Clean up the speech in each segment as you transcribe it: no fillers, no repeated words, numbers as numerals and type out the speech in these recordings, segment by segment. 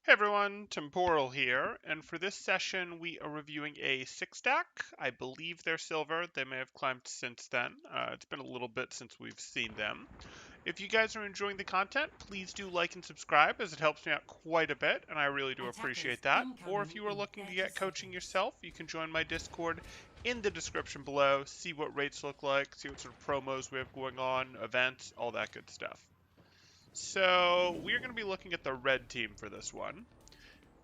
Hey everyone, Temporal here, and for this session we are reviewing a 6-stack. I believe they're silver. They may have climbed since then. It's been a little bit since we've seen them. If you guys are enjoying the content, please do like and subscribe as it helps me out quite a bit, and I really do Attackers appreciate that. Or if incoming you are in looking to 30 get coaching seconds. yourself, you can join my Discord in the description below, see what rates look like, see what sort of promos we have going on, events, all that good stuff. So we're going to be looking at the red team for this one.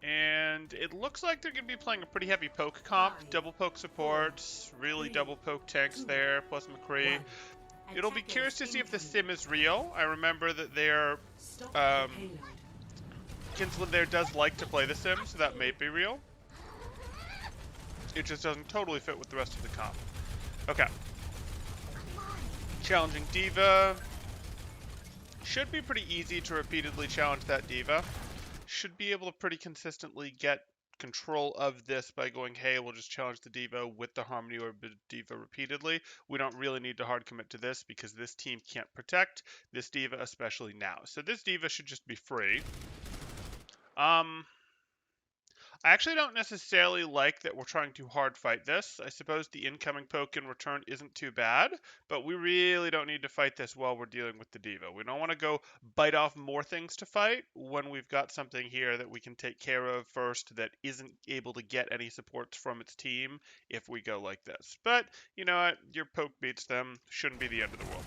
And it looks like they're going to be playing a pretty heavy poke comp. 5, Double poke 4, supports, really 3, double poke tanks 2, there, plus McCree. 1. It'll be Attackers curious to see if the incoming. sim is real. I remember that their Stop the um, payload. Kinsland there does like to play the sim, so that may be real. It just doesn't totally fit with the rest of the comp. Okay. Challenging D.Va. Should be pretty easy to repeatedly challenge that D.Va. Should be able to pretty consistently get control of this by going, hey, we'll just challenge the D.Va with the Harmony or D.Va repeatedly. We don't really need to hard commit to this because this team can't protect this D.Va, especially now. So this D.Va should just be free. I actually don't necessarily like that we're trying to hard fight this. I suppose the incoming poke in return isn't too bad, but we really don't need to fight this while we're dealing with the D.Va. We don't want to go bite off more things to fight when we've got something here that we can take care of first that isn't able to get any supports from its team if we go like this. But, you know what? Your poke beats them. Shouldn't be the end of the world.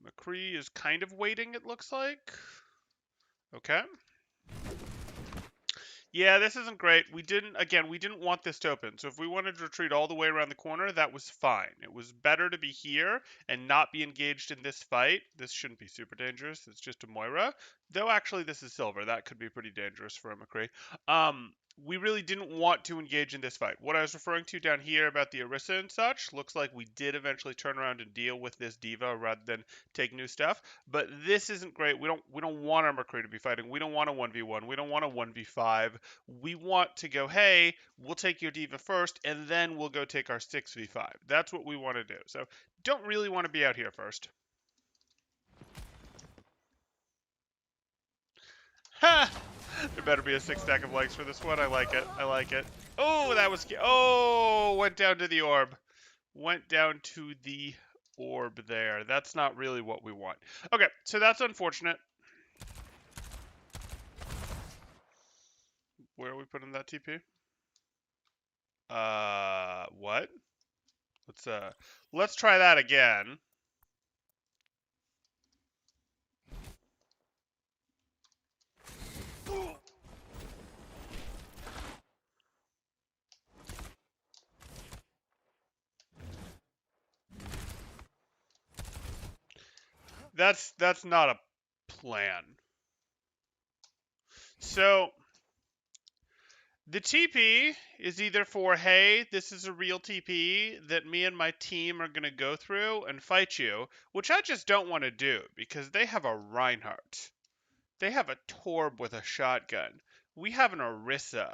McCree is kind of waiting, it looks like. Okay. Yeah, this isn't great. We didn't want this to open. So if we wanted to retreat all the way around the corner, that was fine. It was better to be here and not be engaged in this fight. This shouldn't be super dangerous. It's just a Moira. Though actually this is silver. That could be pretty dangerous for a McCree. We really didn't want to engage in this fight. What I was referring to down here about the Orisa and such, looks like we did eventually turn around and deal with this D.Va rather than take new stuff. But this isn't great. We don't want our McCree to be fighting. We don't want a 1v1. We don't want a 1v5. We want to go, hey, we'll take your D.Va first, and then we'll go take our 6v5. That's what we want to do. So don't really want to be out here first. Ha! There better be a 6-stack of likes for this one. I like it. I like it. Oh, that was... Oh, went down to the orb. Went down to the orb there. That's not really what we want. Okay, so that's unfortunate. Where are we putting that TP? What? Let's try that again. That's not a plan. So the TP is either for, hey, this is a real TP that me and my team are going to go through and fight you, which I just don't want to do because they have a Reinhardt. They have a Torb with a shotgun. We have an Orisa.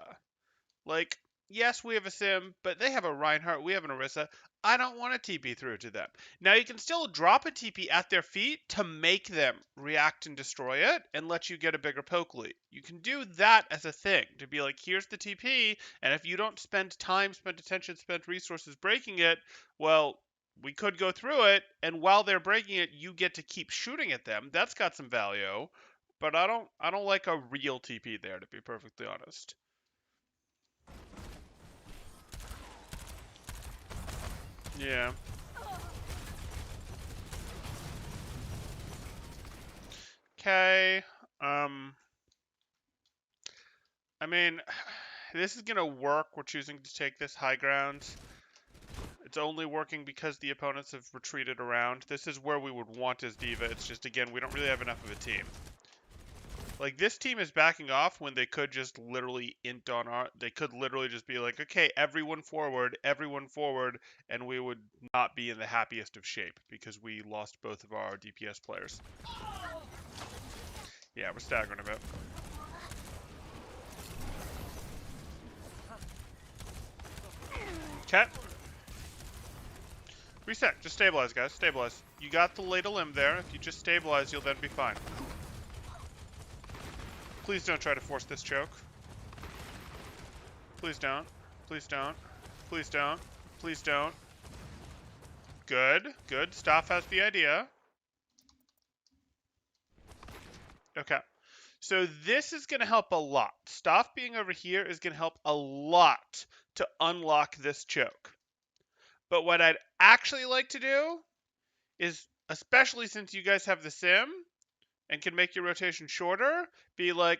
Like, yes, we have a sim, but they have a Reinhardt, we have an Orisa. I don't want to TP through to them. Now, you can still drop a TP at their feet to make them react and destroy it and let you get a bigger poke lead. You can do that as a thing, to be like, here's the TP, and if you don't spend time, spend attention, spend resources breaking it, well, we could go through it, and while they're breaking it, you get to keep shooting at them. That's got some value, but I don't like a real TP there, to be perfectly honest. Yeah. Okay. I mean, this is gonna work. We're choosing to take this high ground. It's only working because the opponents have retreated around. This is where we would want as D.Va. It's just, again, we don't really have enough of a team. Like, this team is backing off when they could just literally int on our... They could literally just be like, okay, everyone forward, and we would not be in the happiest of shape because we lost both of our DPS players. Yeah, we're staggering a bit. Okay. Reset. Just stabilize, guys. Stabilize. You got the Lay to Limb there. If you just stabilize, you'll then be fine. Please don't try to force this choke. Please don't. Please don't. Please don't. Please don't. Good. Good. Staff has the idea. Okay. So this is going to help a lot. Staff being over here is going to help a lot to unlock this choke. But what I'd actually like to do is, especially since you guys have the sim and can make your rotation shorter, be like,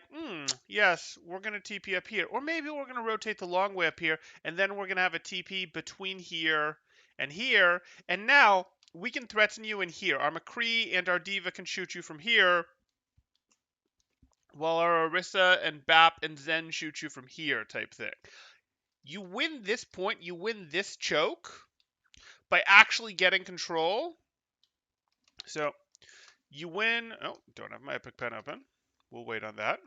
yes, we're going to TP up here. Or maybe we're going to rotate the long way up here, and then we're going to have a TP between here. And now we can threaten you in here. Our McCree and our D.Va can shoot you from here, while our Orisa and Bap and Zen shoot you from here type thing. You win this point, you win this choke by actually getting control. So you win. Oh, don't have my Epic Pen open. We'll wait on that.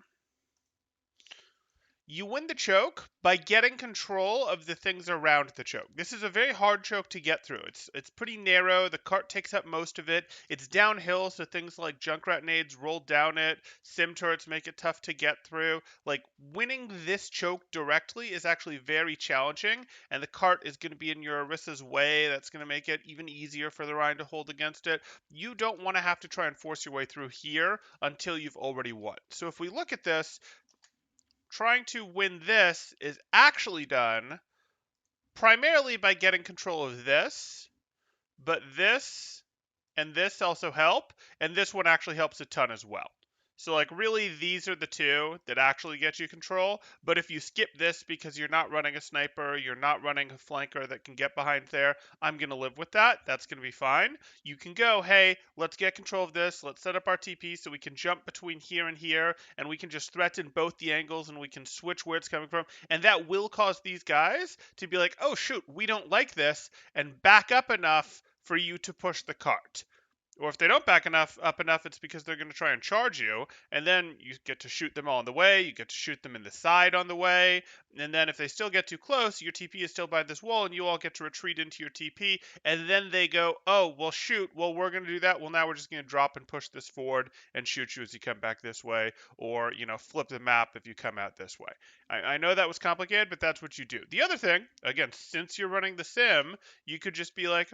You win the choke by getting control of the things around the choke. This is a very hard choke to get through. It's pretty narrow. The cart takes up most of it. It's downhill, so things like Junkrat nades roll down it. Sim turrets make it tough to get through. Like, winning this choke directly is actually very challenging, and the cart is going to be in your Orisa's way. That's going to make it even easier for the Rein to hold against it. You don't want to have to try and force your way through here until you've already won. So if we look at this, trying to win this is actually done primarily by getting control of this, but this and this also help, and this one actually helps a ton as well. So, like, really, these are the two that actually get you control. But if you skip this because you're not running a sniper, you're not running a flanker that can get behind there, I'm going to live with that. That's going to be fine. You can go, hey, let's get control of this. Let's set up our TP so we can jump between here and here, and we can just threaten both the angles, and we can switch where it's coming from. And that will cause these guys to be like, oh, shoot, we don't like this, and back up enough for you to push the cart. Or if they don't back up enough, it's because they're going to try and charge you, and then you get to shoot them all on the way, you get to shoot them in the side on the way, and then if they still get too close, your TP is still by this wall, and you all get to retreat into your TP, and then they go, oh, well, shoot, well, we're going to do that, well, now we're just going to drop and push this forward and shoot you as you come back this way, or, flip the map if you come out this way. I know that was complicated, but that's what you do. The other thing, again, since you're running the sim, you could just be like,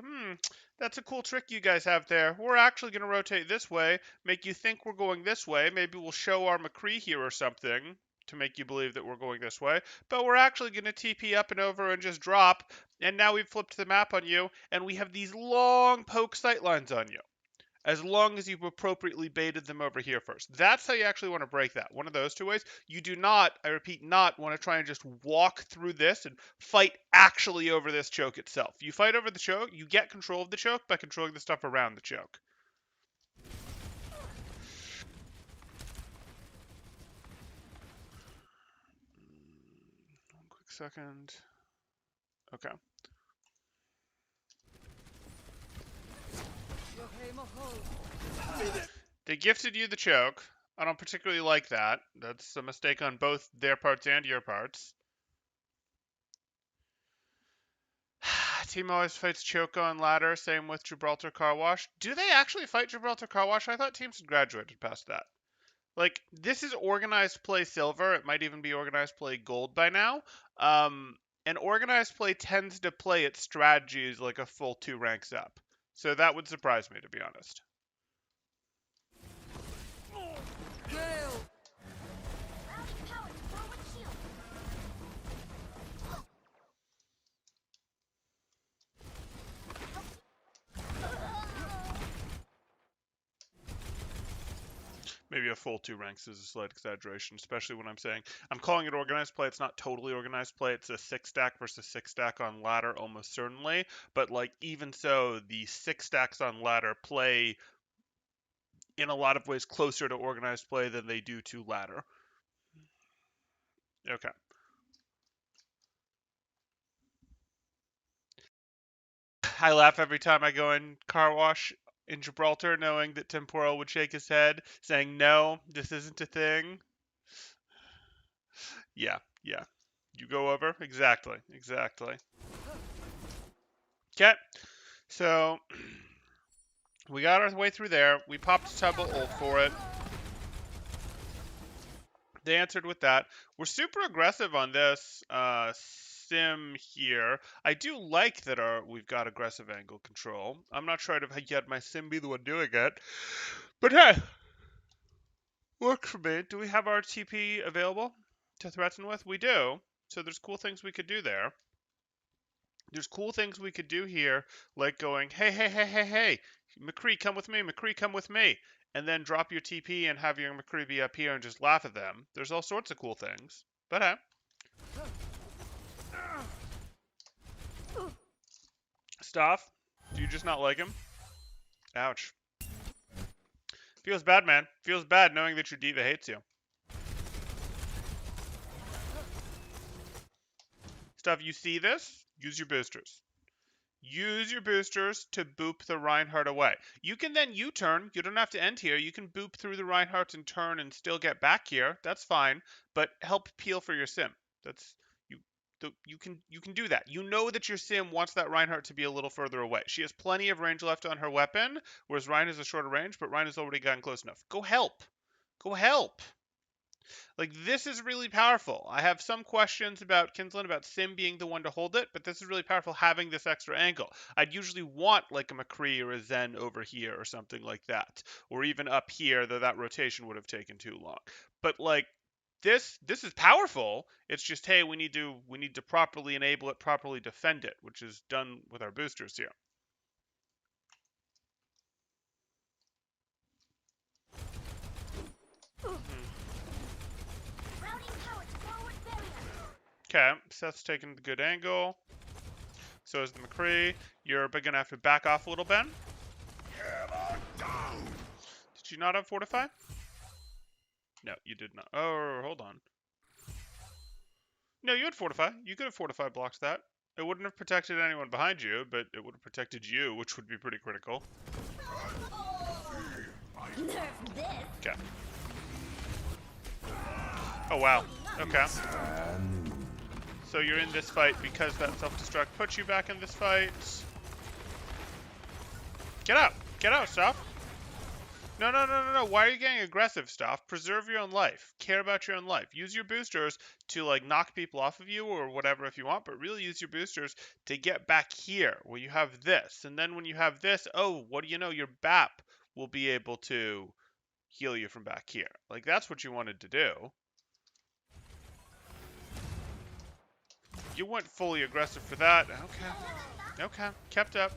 that's a cool trick you guys have there. We're actually going to rotate this way, make you think we're going this way. Maybe we'll show our McCree here or something to make you believe that we're going this way. But we're actually going to TP up and over and just drop. And now we've flipped the map on you, and we have these long poke sightlines on you, as long as you've appropriately baited them over here first. That's how you actually want to break that. One of those two ways. You do not, I repeat, not want to try and just walk through this and fight actually over this choke itself. You fight over the choke, you get control of the choke by controlling the stuff around the choke. One quick second. Okay. They gifted you the choke. I don't particularly like that. That's a mistake on both their parts and your parts. Team always fights Choco on ladder, same with Gibraltar Car Wash. Do they actually fight Gibraltar Car Wash? I thought teams had graduated past that. Like, this is organized play silver. It might even be organized play gold by now. And organized play tends to play its strategies like a full 2 ranks up. So that would surprise me, to be honest. Maybe a full 2 ranks is a slight exaggeration, especially when I'm saying I'm calling it organized play. It's not totally organized play. It's a 6 stack versus 6 stack on ladder, almost certainly. But like, even so, the 6 stacks on ladder play in a lot of ways closer to organized play than they do to ladder. Okay. I laugh every time I go in Car Wash in Gibraltar, knowing that Temporal would shake his head, saying, no, this isn't a thing. Yeah. You go over? Exactly. Okay. So, we got our way through there. We popped Tubble ult for it. They answered with that. We're super aggressive on this sim here. I do like that we've got aggressive angle control. I'm not sure I'd have had my sim be the one doing it. But hey, works for me. Do we have our TP available to threaten with? We do. So there's cool things we could do there. There's cool things we could do here, like going, hey, hey, hey, hey, hey, McCree, come with me, McCree, come with me, and then drop your TP and have your McCree be up here and just laugh at them. There's all sorts of cool things. But hey. Staff, do you just not like him? Ouch. Feels bad, man. Feels bad knowing that your diva hates you. Stuff, you see this? Use your boosters. Use your boosters to boop the Reinhardt away. You can then U-turn. You don't have to end here. You can boop through the Reinhardt and turn and still get back here. That's fine. But help peel for your sim. That's you can do that. You know that your sim wants that Reinhardt to be a little further away. She has plenty of range left on her weapon, whereas Rein has a shorter range, but Rein has already gotten close enough. Go help. Go help. Like, this is really powerful. I have some questions about Kinslen, about Sim being the one to hold it, but this is really powerful having this extra angle. I'd usually want like a McCree or a Zen over here or something like that. Or even up here, though that rotation would have taken too long. But like, this is powerful. It's just, hey, we need to properly enable it, properly defend it, which is done with our boosters here. Okay, Seth's taking the good angle. So is the McCree. You're gonna have to back off a little, Ben. Did you not have Fortify? No, you did not. Oh, hold on. No, you had Fortify. You could have Fortify blocked that. It wouldn't have protected anyone behind you, but it would have protected you, which would be pretty critical. Okay. Oh, wow. Okay. So you're in this fight because that self-destruct puts you back in this fight. Get out! Get out, Stuff! No, no, no, no, no. Why are you getting aggressive, Stuff? Preserve your own life. Care about your own life. Use your boosters to, like, knock people off of you or whatever if you want, but really use your boosters to get back here where you have this. And then when you have this, oh, what do you know? Your BAP will be able to heal you from back here. Like, that's what you wanted to do. You went fully aggressive for that. Okay. Okay. Kept up.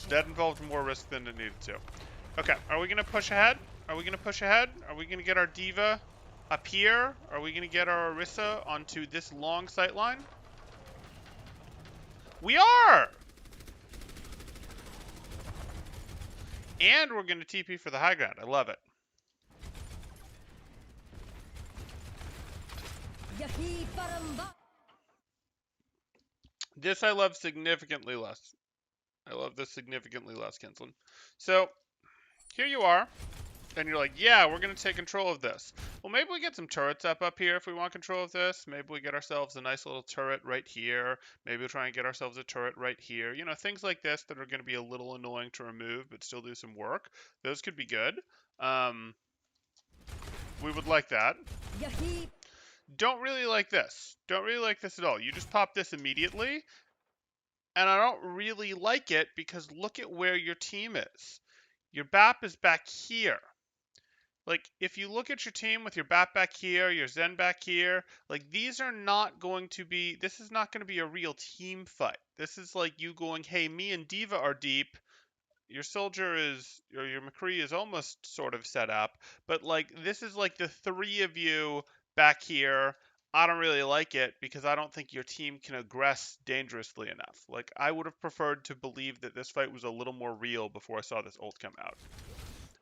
That involved more risk than it needed to. Okay, are we going to push ahead? Are we going to push ahead? Are we going to get our diva up here? Are we going to get our Orisa onto this long sight line? We are! And we're going to TP for the high ground. I love it. This I love significantly less. I love this significantly less, Kinslen. So, here you are. And you're like, yeah, we're going to take control of this. Well, maybe we get some turrets up here if we want control of this. Maybe we get ourselves a nice little turret right here. Maybe we'll try and get ourselves a turret right here. You know, things like this that are going to be a little annoying to remove, but still do some work. Those could be good. We would like that. Don't really like this. Don't really like this at all. You just pop this immediately. And I don't really like it because look at where your team is. Your BAP is back here. Like, if you look at your team with your BAP back here, your Zen back here, like, these are not going to be, this is not going to be a real team fight. This is like you going, hey, me and Diva are deep. Your soldier is, or your McCree is almost sort of set up. But, like, this is like the three of you back here. I don't really like it because I don't think your team can aggress dangerously enough. Like, I would have preferred to believe that this fight was a little more real before I saw this ult come out.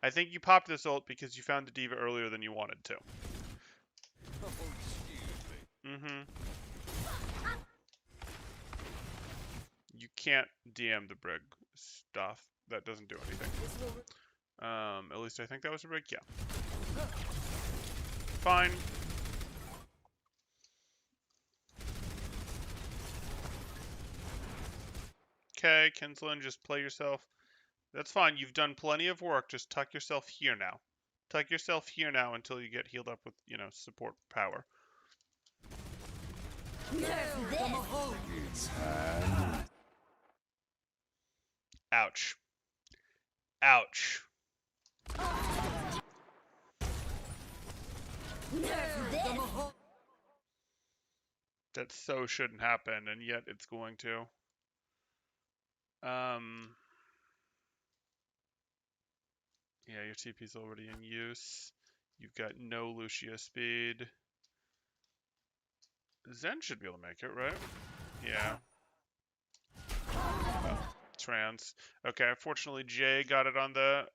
I think you popped this ult because you found the diva earlier than you wanted to. You can't DM the Brig stuff. That doesn't do anything. At least I think that was a Brig. Yeah. Fine. Okay, Kinslen, just play yourself That's fine. You've done plenty of work. Just tuck yourself here now. Tuck yourself here now until you get healed up with, support power. Ouch. Ouch. That so shouldn't happen, and yet it's going to. Yeah, your TP's already in use. You've got no Lucia speed. Zen should be able to make it, right? Yeah. Oh, trans. Okay, fortunately Jay got it on the...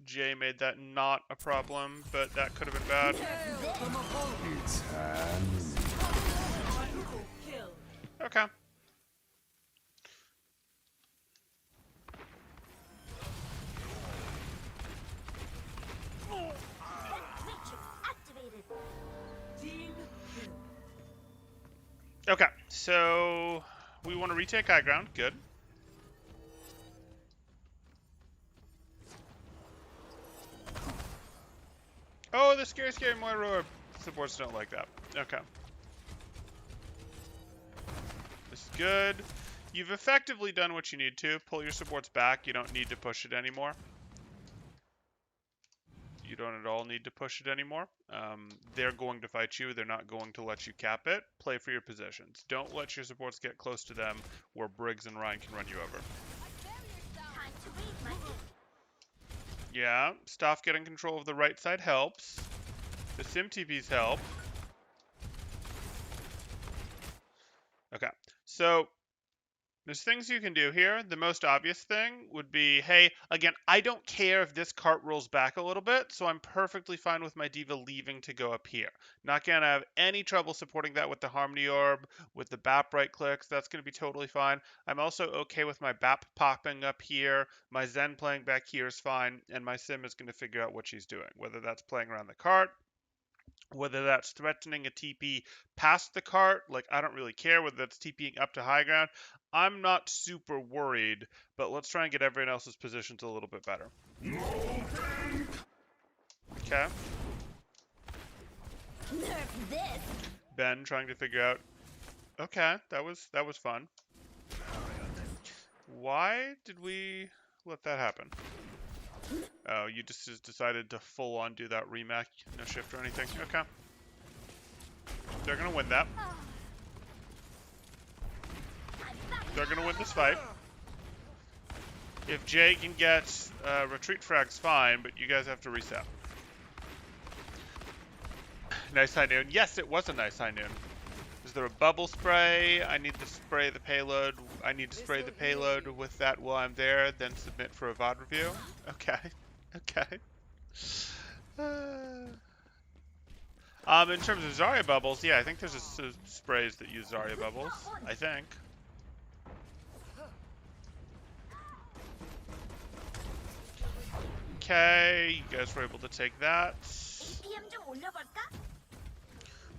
Jay made that not a problem, but that could have been bad. Okay. Okay, so we want to retake high ground. Good. Oh, the scary Moira supports don't like that. Okay. This is good. You've effectively done what you need to. Pull your supports back. You don't need to push it anymore. You don't at all need to push it anymore. They're going to fight you. They're not going to let you cap it. Play for your positions. Don't let your supports get close to them where Briggs and Ryan can run you over. Yeah, Staff getting control of the right side helps. The Sim TPs help. Okay, so there's things you can do here. The most obvious thing would be, hey, again, I don't care if this cart rolls back a little bit, so I'm perfectly fine with my D.Va leaving to go up here. Not going to have any trouble supporting that with the Harmony Orb, with the BAP right clicks. That's going to be totally fine. I'm also okay with my BAP popping up here. My Zen playing back here is fine, and my Sim is going to figure out what she's doing, whether that's playing around the cart, whether that's threatening a TP past the cart, like I don't really care whether that's TPing up to high ground. I'm not super worried, but let's try and get everyone else's positions a little bit better. Okay. Ben trying to figure out. Okay, that was fun. Why did we let that happen? Oh, you just decided to full on do that remake, no shift or anything. Okay. They're gonna win that. They're gonna win this fight. If Jay can get retreat frags, fine, but you guys have to reset. Nice high noon. Yes, it was a nice high noon. Is there a bubble spray? I need to spray the payload. I need to spray the payload with that while I'm there, then submit for a VOD review. Okay. Okay. In terms of Zarya bubbles, yeah, I think there's sprays that use Zarya bubbles. I think. Okay, you guys were able to take that.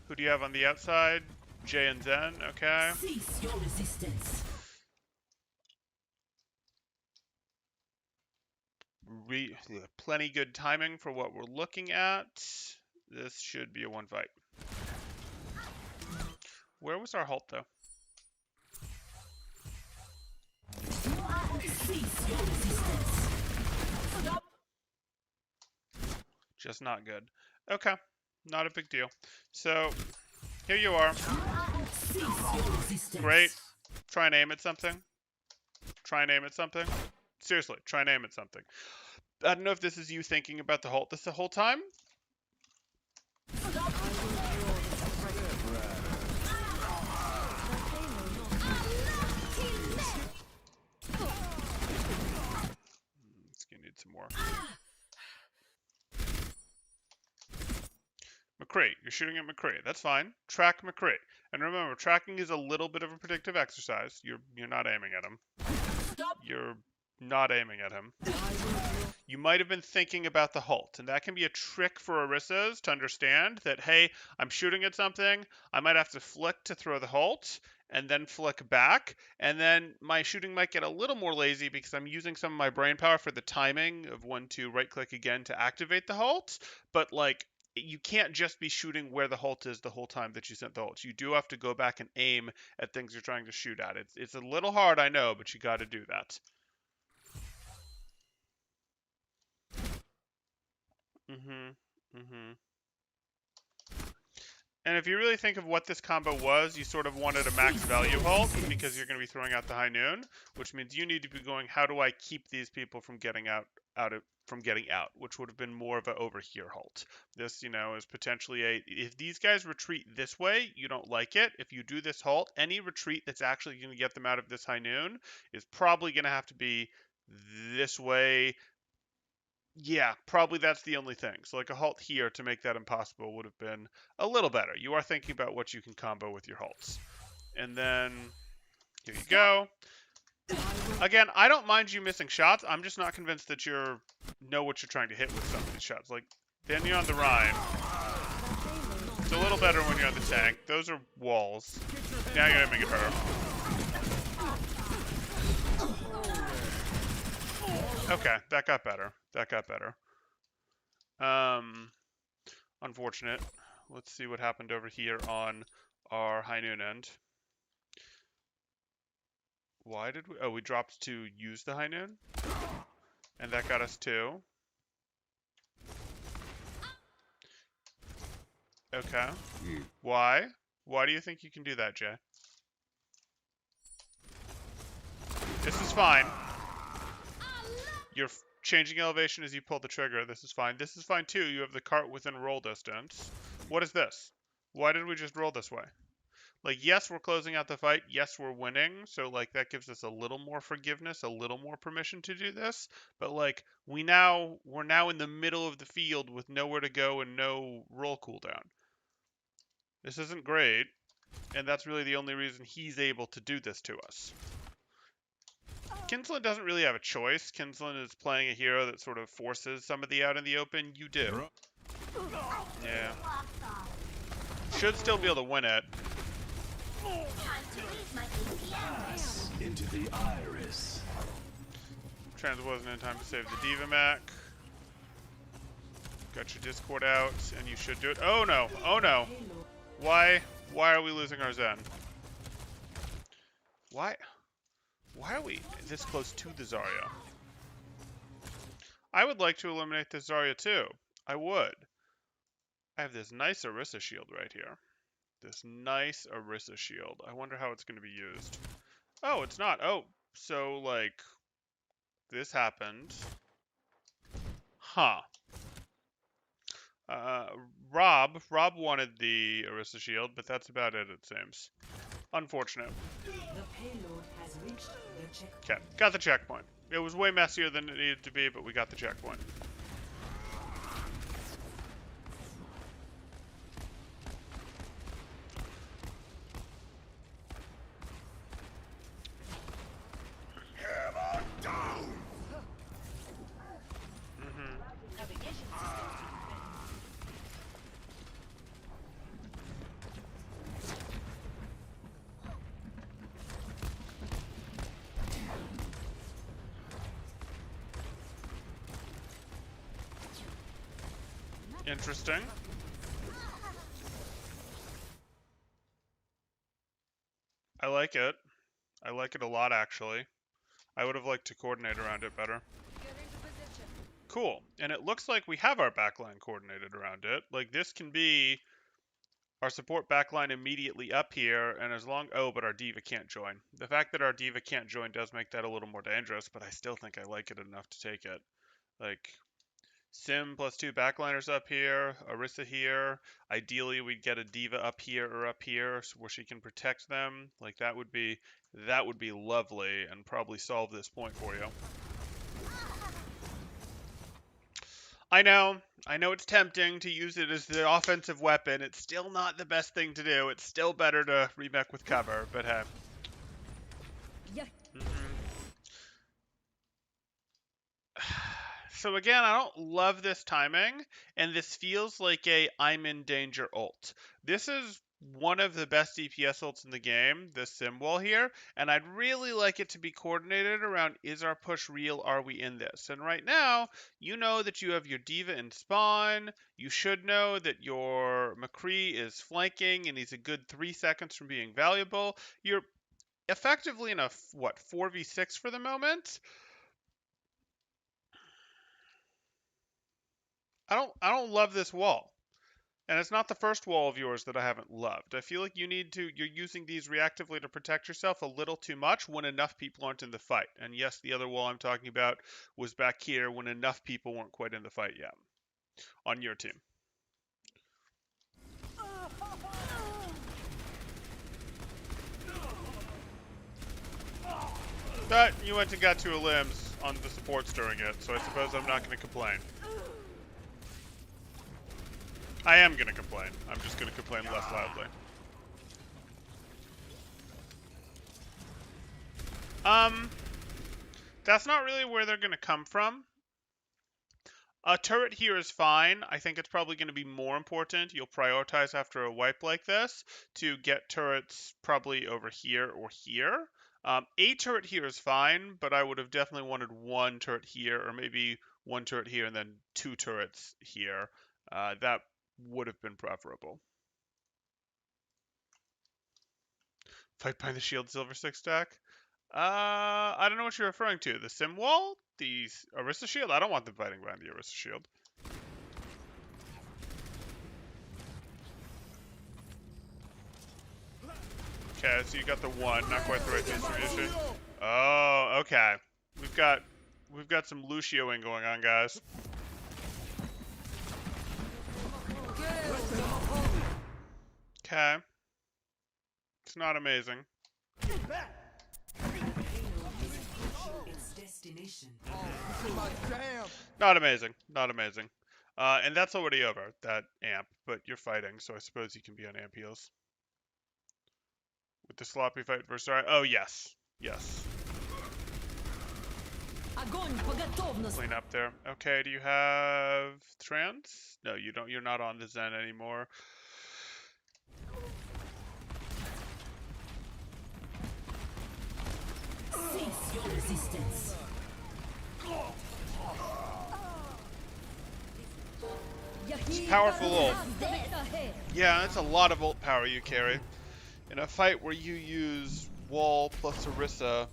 Who do you have on the outside? Jay and Zen, okay. Cease your resistance. Plenty good timing for what we're looking at. This should be a one fight. Where was our halt though? Cease your resistance. Just not good. Okay, not a big deal. So, here you are. Cease your resistance. Great. Try and aim at something. Try and aim at something. Seriously, try and aim at something. I don't know if this is you thinking about the halt this the whole time. It's gonna need some more. McCree, you're shooting at McCree. That's fine. Track McCree. And remember, tracking is a little bit of a predictive exercise. You're not aiming at him. You're not aiming at him. You might have been thinking about the halt, and that can be a trick for Orisias to understand that, hey, I'm shooting at something, I might have to flick to throw the halt, and then flick back. And then my shooting might get a little more lazy because I'm using some of my brain power for the timing of when to right click again to activate the halt. But like, you can't just be shooting where the halt is the whole time that you sent the halt. You do have to go back and aim at things you're trying to shoot at. It's a little hard, I know, but you got to do that. Mhm. Mhm. And if you really think of what this combo was, you sort of wanted a max value halt because you're going to be throwing out the high noon, which means you need to be going, how do I keep these people from getting from getting out, which would have been more of a over here halt. This, is potentially if these guys retreat this way, you don't like it. If you do this halt, any retreat that's actually going to get them out of this high noon is probably going to have to be this way. Yeah, probably that's the only thing. So like a halt here to make that impossible would have been a little better. You are thinking about what you can combo with your halts. And then here you go. Again, I don't mind you missing shots. I'm just not convinced that you know what you're trying to hit with some of these shots. Like, then you're on the Rhine. It's a little better when you're on the tank. Those are walls. Now you're gonna make it hurt. Okay, that got better. That got better. Unfortunate. Let's see what happened over here on our high noon end. Why did we? Oh, we dropped to use the high noon. And that got us 2. Okay. Why? Why do you think you can do that, Jay? This is fine. You're changing elevation as you pull the trigger. This is fine. This is fine too. You have the cart within roll distance. What is this? Why did we just roll this way? Like, yes, we're closing out the fight. Yes, we're winning. So, like, that gives us a little more forgiveness, a little more permission to do this. But, like, we're now in the middle of the field with nowhere to go and no roll cooldown. This isn't great. And that's really the only reason he's able to do this to us. Kinslen doesn't really have a choice. Kinslen is playing a hero that sort of forces somebody out in the open. You do. Yeah. Should still be able to win it. Into the iris. Trans wasn't in time to save the D.Va Mac. Got your Discord out, and you should do it. Oh no! Oh no! Why are we losing our Zen? Why are we this close to the Zarya? I would like to eliminate the Zarya too. I would. I have this nice Orisa shield right here. This nice Orisa shield. I wonder how it's going to be used. Oh, it's not. Oh, so like this happened. Huh. Rob wanted the Orisa shield, but that's about it seems. Unfortunate. The payload has reached the checkpoint. Okay, got the checkpoint. It was way messier than it needed to be, but we got the checkpoint. Interesting. I like it. I like it a lot, actually. I would have liked to coordinate around it better. Cool. And it looks like we have our backline coordinated around it. Like, this can be our support backline immediately up here, and as long... Oh, but our D.Va can't join. The fact that our D.Va can't join does make that a little more dangerous, but I still think I like it enough to take it. Like... Sim +2 backliners up here, Orisa here. Ideally, we'd get a D.Va up here or up here where she can protect them. Like that would be lovely and probably solve this point for you. I know it's tempting to use it as the offensive weapon. It's still not the best thing to do. It's still better to remech with cover, but hey. Yeah. So again, I don't love this timing, and this feels like a I'm in danger ult. This is one of the best DPS ults in the game, the sim wall here, and I'd really like it to be coordinated around, is our push real, are we in this? And right now, you know that you have your D.Va in spawn, you should know that your McCree is flanking and he's a good 3 seconds from being valuable. You're effectively in a, what, 4v6 for the moment? I don't love this wall. And it's not the first wall of yours that I haven't loved. I feel like you're using these reactively to protect yourself a little too much when enough people aren't in the fight. And yes, the other wall I'm talking about was back here when enough people weren't quite in the fight yet on your team. But you went and got 2 limbs on the supports during it, so I suppose I'm not going to complain. I am going to complain. I'm just going to complain less loudly. That's not really where they're going to come from. A turret here is fine. I think it's probably going to be more important. You'll prioritize after a wipe like this to get turrets probably over here or here. A turret here is fine, but I would have definitely wanted 1 turret here, or maybe 1 turret here and then 2 turrets here. That would have been preferable. Fight behind the shield silver 6 stack? I don't know what you're referring to. The sim wall? The Orisa shield? I don't want them fighting behind the Orisa shield. Okay, so you got the 1, not quite the right distribution. Oh, okay. We've got some Lucioing going on, guys. Okay. It's not amazing. Not amazing. Not amazing. And that's already over, that amp, but you're fighting, so I suppose you can be on amp heals. With the sloppy fight versus... Oh, yes. Yes. Clean up there. Okay, do you have trans? No, you don't. You're not on the Zen anymore. Cease your resistance. It's powerful ult. Yeah, that's a lot of ult power you carry. In a fight where you use wall plus Orisa,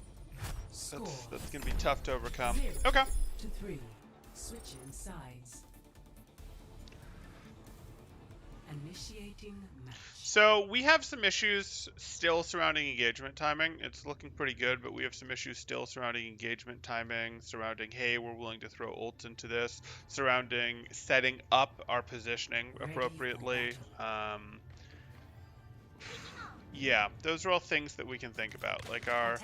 that's gonna be tough to overcome. 0 Okay. to 3. Switching sides. Initiating match. So we have some issues still surrounding engagement timing. It's looking pretty good, but we have some issues still surrounding engagement timing, surrounding, hey, we're willing to throw ults into this, surrounding setting up our positioning appropriately. Yeah, those are all things that we can think about, like our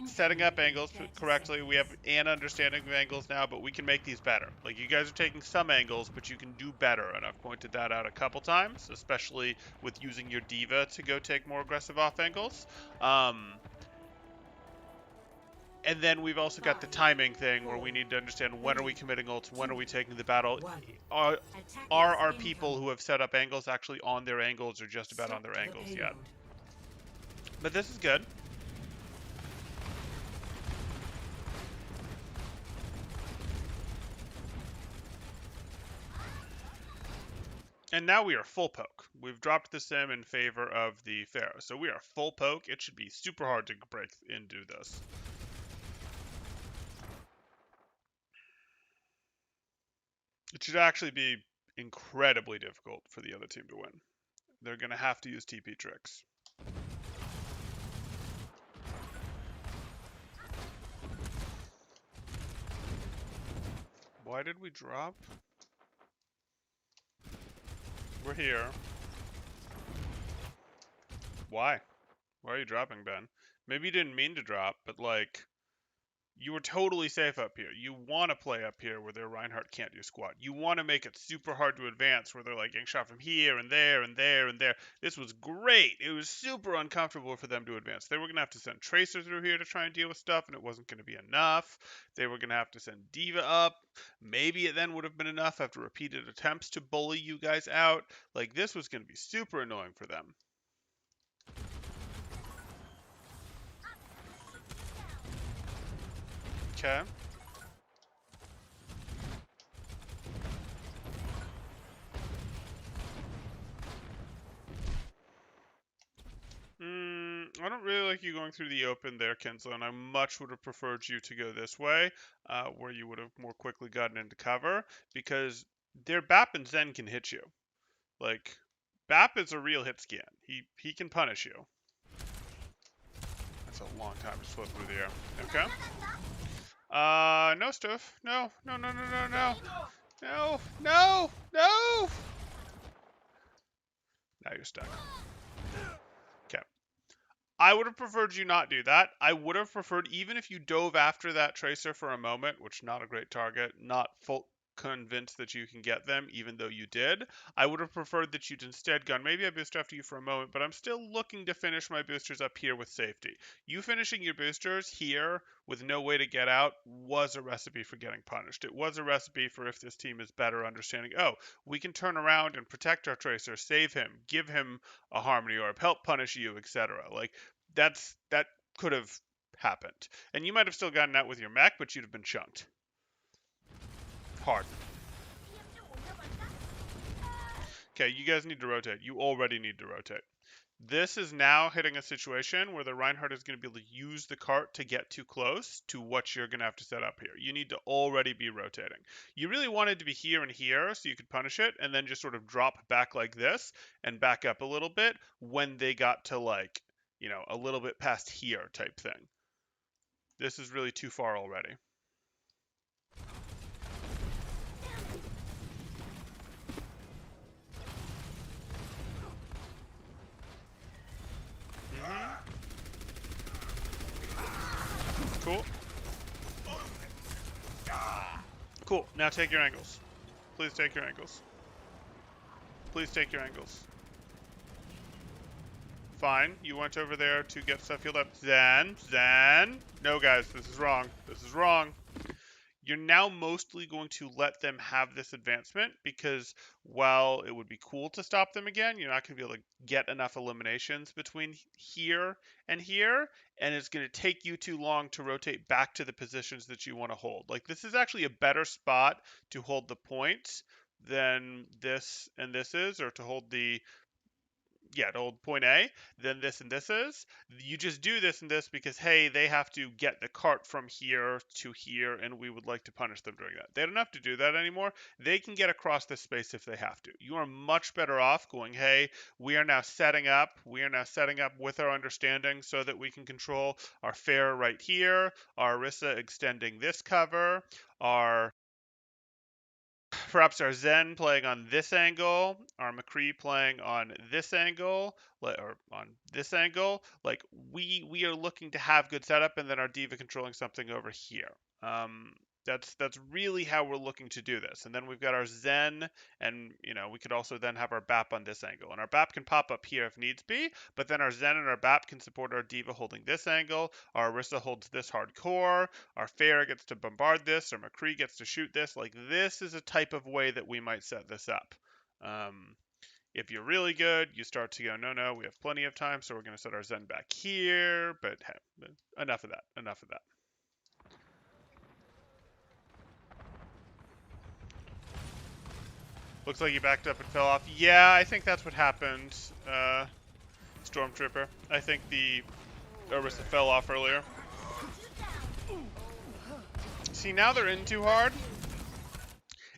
setting up angles correctly. We have an understanding of angles now, but we can make these better. Like, you guys are taking some angles, but you can do better, and I've pointed that out a couple times, especially with using your D.Va to go take more aggressive off angles. And then we've also got the timing thing where we need to understand when are we committing ults, when are we taking the battle. Are our people who have set up angles actually on their angles or just about on their angles yet? But this is good. And now we are full poke. We've dropped the sim in favor of the Pharaoh. So we are full poke. It should be super hard to break into this. It should actually be incredibly difficult for the other team to win. They're going to have to use TP tricks. Why did we drop? We're here. Why? Why are you dropping, Ben? Maybe you didn't mean to drop, but like, you were totally safe up here. You want to play up here where their Reinhardt can't do squat. You want to make it super hard to advance where they're like getting shot from here and there and there and there. This was great. It was super uncomfortable for them to advance. They were going to have to send Tracer through here to try and deal with stuff, and it wasn't going to be enough. They were going to have to send D.Va up. Maybe it then would have been enough after repeated attempts to bully you guys out. Like, this was going to be super annoying for them. Okay. I don't really like you going through the open there, Kinsler, and I much would have preferred you to go this way, where you would have more quickly gotten into cover, because their BAP and Zen can hit you. Like, BAP is a real hit scan. He can punish you. That's a long time to flow through the air. Okay. No stuff. No. No, no, no, no, no. No, no, no! Now you're stuck. Okay. I would have preferred you not do that. I would have preferred, even if you dove after that Tracer for a moment, which not a great target, not full convinced that you can get them, even though you did. I would have preferred that you'd instead gone, maybe I boost after you for a moment, but I'm still looking to finish my boosters up here with safety. You finishing your boosters here with no way to get out was a recipe for getting punished. It was a recipe for if this team is better understanding, oh, we can turn around and protect our Tracer, save him, give him a Harmony Orb, help punish you, etc. Like, that could have happened. And you might have still gotten out with your mech, but you'd have been chunked. Hard. Okay, you guys need to rotate. You already need to rotate. This is now hitting a situation where the Reinhardt is going to be able to use the cart to get too close to what you're going to have to set up here. You need to already be rotating. You really wanted to be here and here so you could punish it, and then just sort of drop back like this and back up a little bit when they got to, like, you know, a little bit past here type thing. This is really too far already. Cool. Cool. Now take your angles. Please take your angles. Please take your angles. Fine. You went over there to get stuff healed up. Zen. No, guys. This is wrong. This is wrong. You're now mostly going to let them have this advancement because while it would be cool to stop them again, you're not going to be able to get enough eliminations between here, and it's going to take you too long to rotate back to the positions that you want to hold. Like, this is actually a better spot to hold the points than this and this is, or to hold the to hold point A than this and this is. You just do this and this because, hey, they have to get the cart from here to here, and we would like to punish them doing that. They don't have to do that anymore. They can get across this space if they have to. You are much better off going, hey, we are now setting up with our understanding so that we can control our Pharah right here, our Orisa extending this cover, perhaps our Zen playing on this angle, our McCree playing on this angle, or on this angle. Like, we are looking to have good setup, and then our D.Va controlling something over here. That's really how we're looking to do this. And then we've got our Zen, and we could also then have our BAP on this angle. And our BAP can pop up here if needs be, but then our Zen and our BAP can support our D.Va holding this angle. Our Orisa holds this hardcore. Our Pharah gets to bombard this, or McCree gets to shoot this. Like, this is a type of way that we might set this up. If you're really good, you start to go, no, we have plenty of time, so we're going to set our Zen back here. But hey, enough of that. Looks like he backed up and fell off. Yeah, I think that's what happened, Stormtrooper. I think the Orisa fell off earlier. See, now they're in too hard.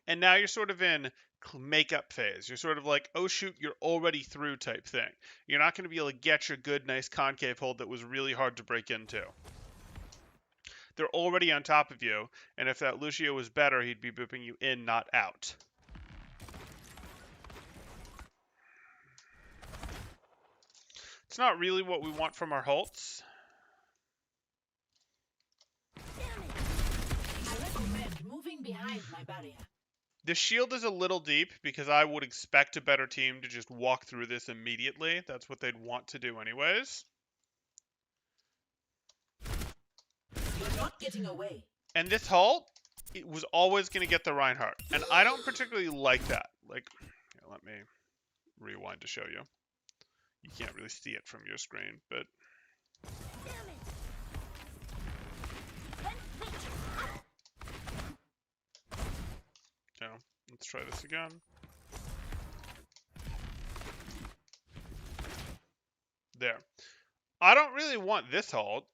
And now you're sort of in makeup phase. You're sort of like, oh shoot, you're already through type thing. You're not going to be able to get your good, nice concave hold that was really hard to break into. They're already on top of you, and if that Lucio was better, he'd be booping you in, not out. It's not really what we want from our Holtz. I recommend moving behind my barrier. The shield is a little deep because I would expect a better team to just walk through this immediately. That's what they'd want to do anyways. You're not getting away. And this Halt, it was always going to get the Reinhardt. And I don't particularly like that. Like, here, let me rewind to show you. You can't really see it from your screen, but... Let's try this again. There. I don't really want this halt.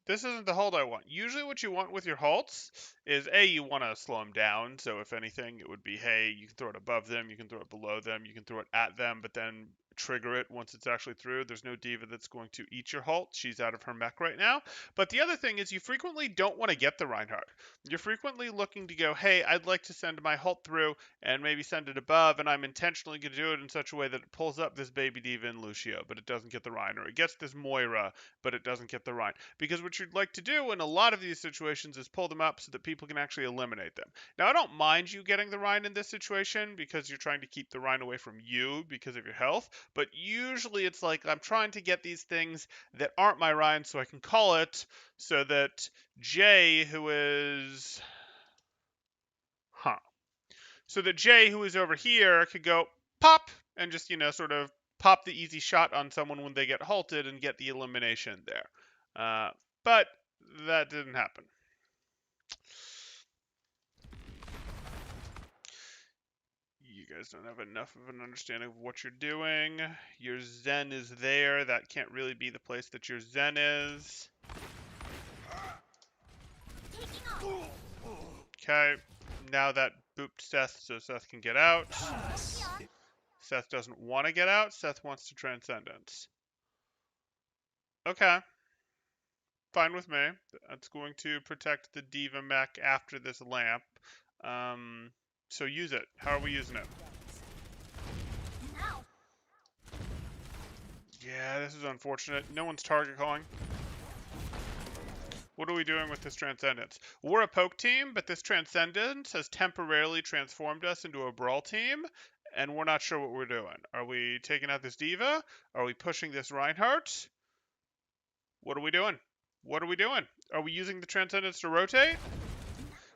This isn't the halt I want. Usually what you want with your halts is, A, you want to slow them down. So if anything, it would be, hey, you can throw it above them, you can throw it below them, you can throw it at them, but then trigger it once it's actually through. There's no diva that's going to eat your halt. She's out of her mech right now. But the other thing is you frequently don't want to get the Reinhardt. You're frequently looking to go, hey, I'd like to send my halt through and maybe send it above, and I'm intentionally going to do it in such a way that it pulls up this baby diva in Lucio, but it doesn't get the Rein, or it gets this Moira, but it doesn't get the Rein. Because what you'd like to do in a lot of these situations is pull them up so that people can actually eliminate them. Now, I don't mind you getting the Rein in this situation because you're trying to keep the Rein away from you because of your health, but usually it's like I'm trying to get these things that aren't my Rein so I can call it so that Jay, who is... So that Jay, who is over here, could go pop and just, sort of pop the easy shot on someone when they get halted and get the elimination there. But that didn't happen. You guys don't have enough of an understanding of what you're doing. Your Zen is there. That can't really be the place that your Zen is. Okay. Now that booped Seth so Seth can get out. Seth doesn't want to get out. Seth wants to Transcendence. Okay. Fine with me. That's going to protect the Diva mech after this lamp. So use it. How are we using it? Yeah, this is unfortunate. No one's target calling. What are we doing with this Transcendence? We're a poke team, but this Transcendence has temporarily transformed us into a brawl team, and we're not sure what we're doing. Are we taking out this Diva? Are we pushing this Reinhardt? What are we doing? What are we doing? Are we using the Transcendence to rotate?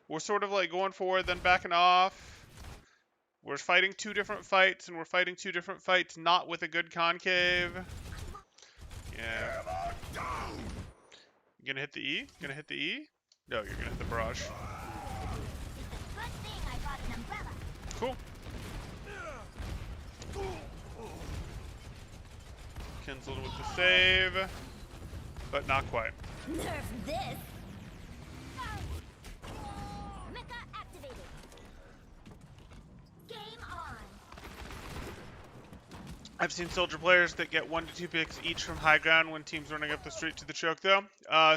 We're sort of like going forward, then backing off. We're fighting two different fights, and we're fighting two different fights not with a good concave. Yeah. You gonna hit the E? Gonna hit the E? No, you're gonna hit the barrage. Cool. Kinsled with the save, but not quite. Nerf this. Mecha activated. Game on. I've seen soldier players that get 1 to 2 picks each from high ground when teams running up the street to the choke, though.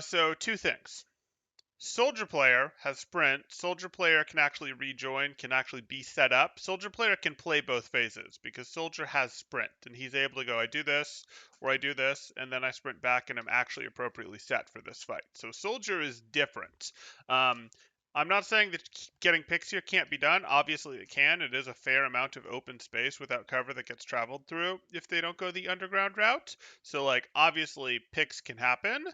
So two things. Soldier player has sprint. Soldier player can actually rejoin, can actually be set up. Soldier player can play both phases because Soldier has sprint, and he's able to go, I do this, or I do this, and then I sprint back, and I'm actually appropriately set for this fight. So Soldier is different. I'm not saying that getting picks here can't be done. Obviously it can. It is a fair amount of open space without cover that gets traveled through if they don't go the underground route. So, like, obviously picks can happen.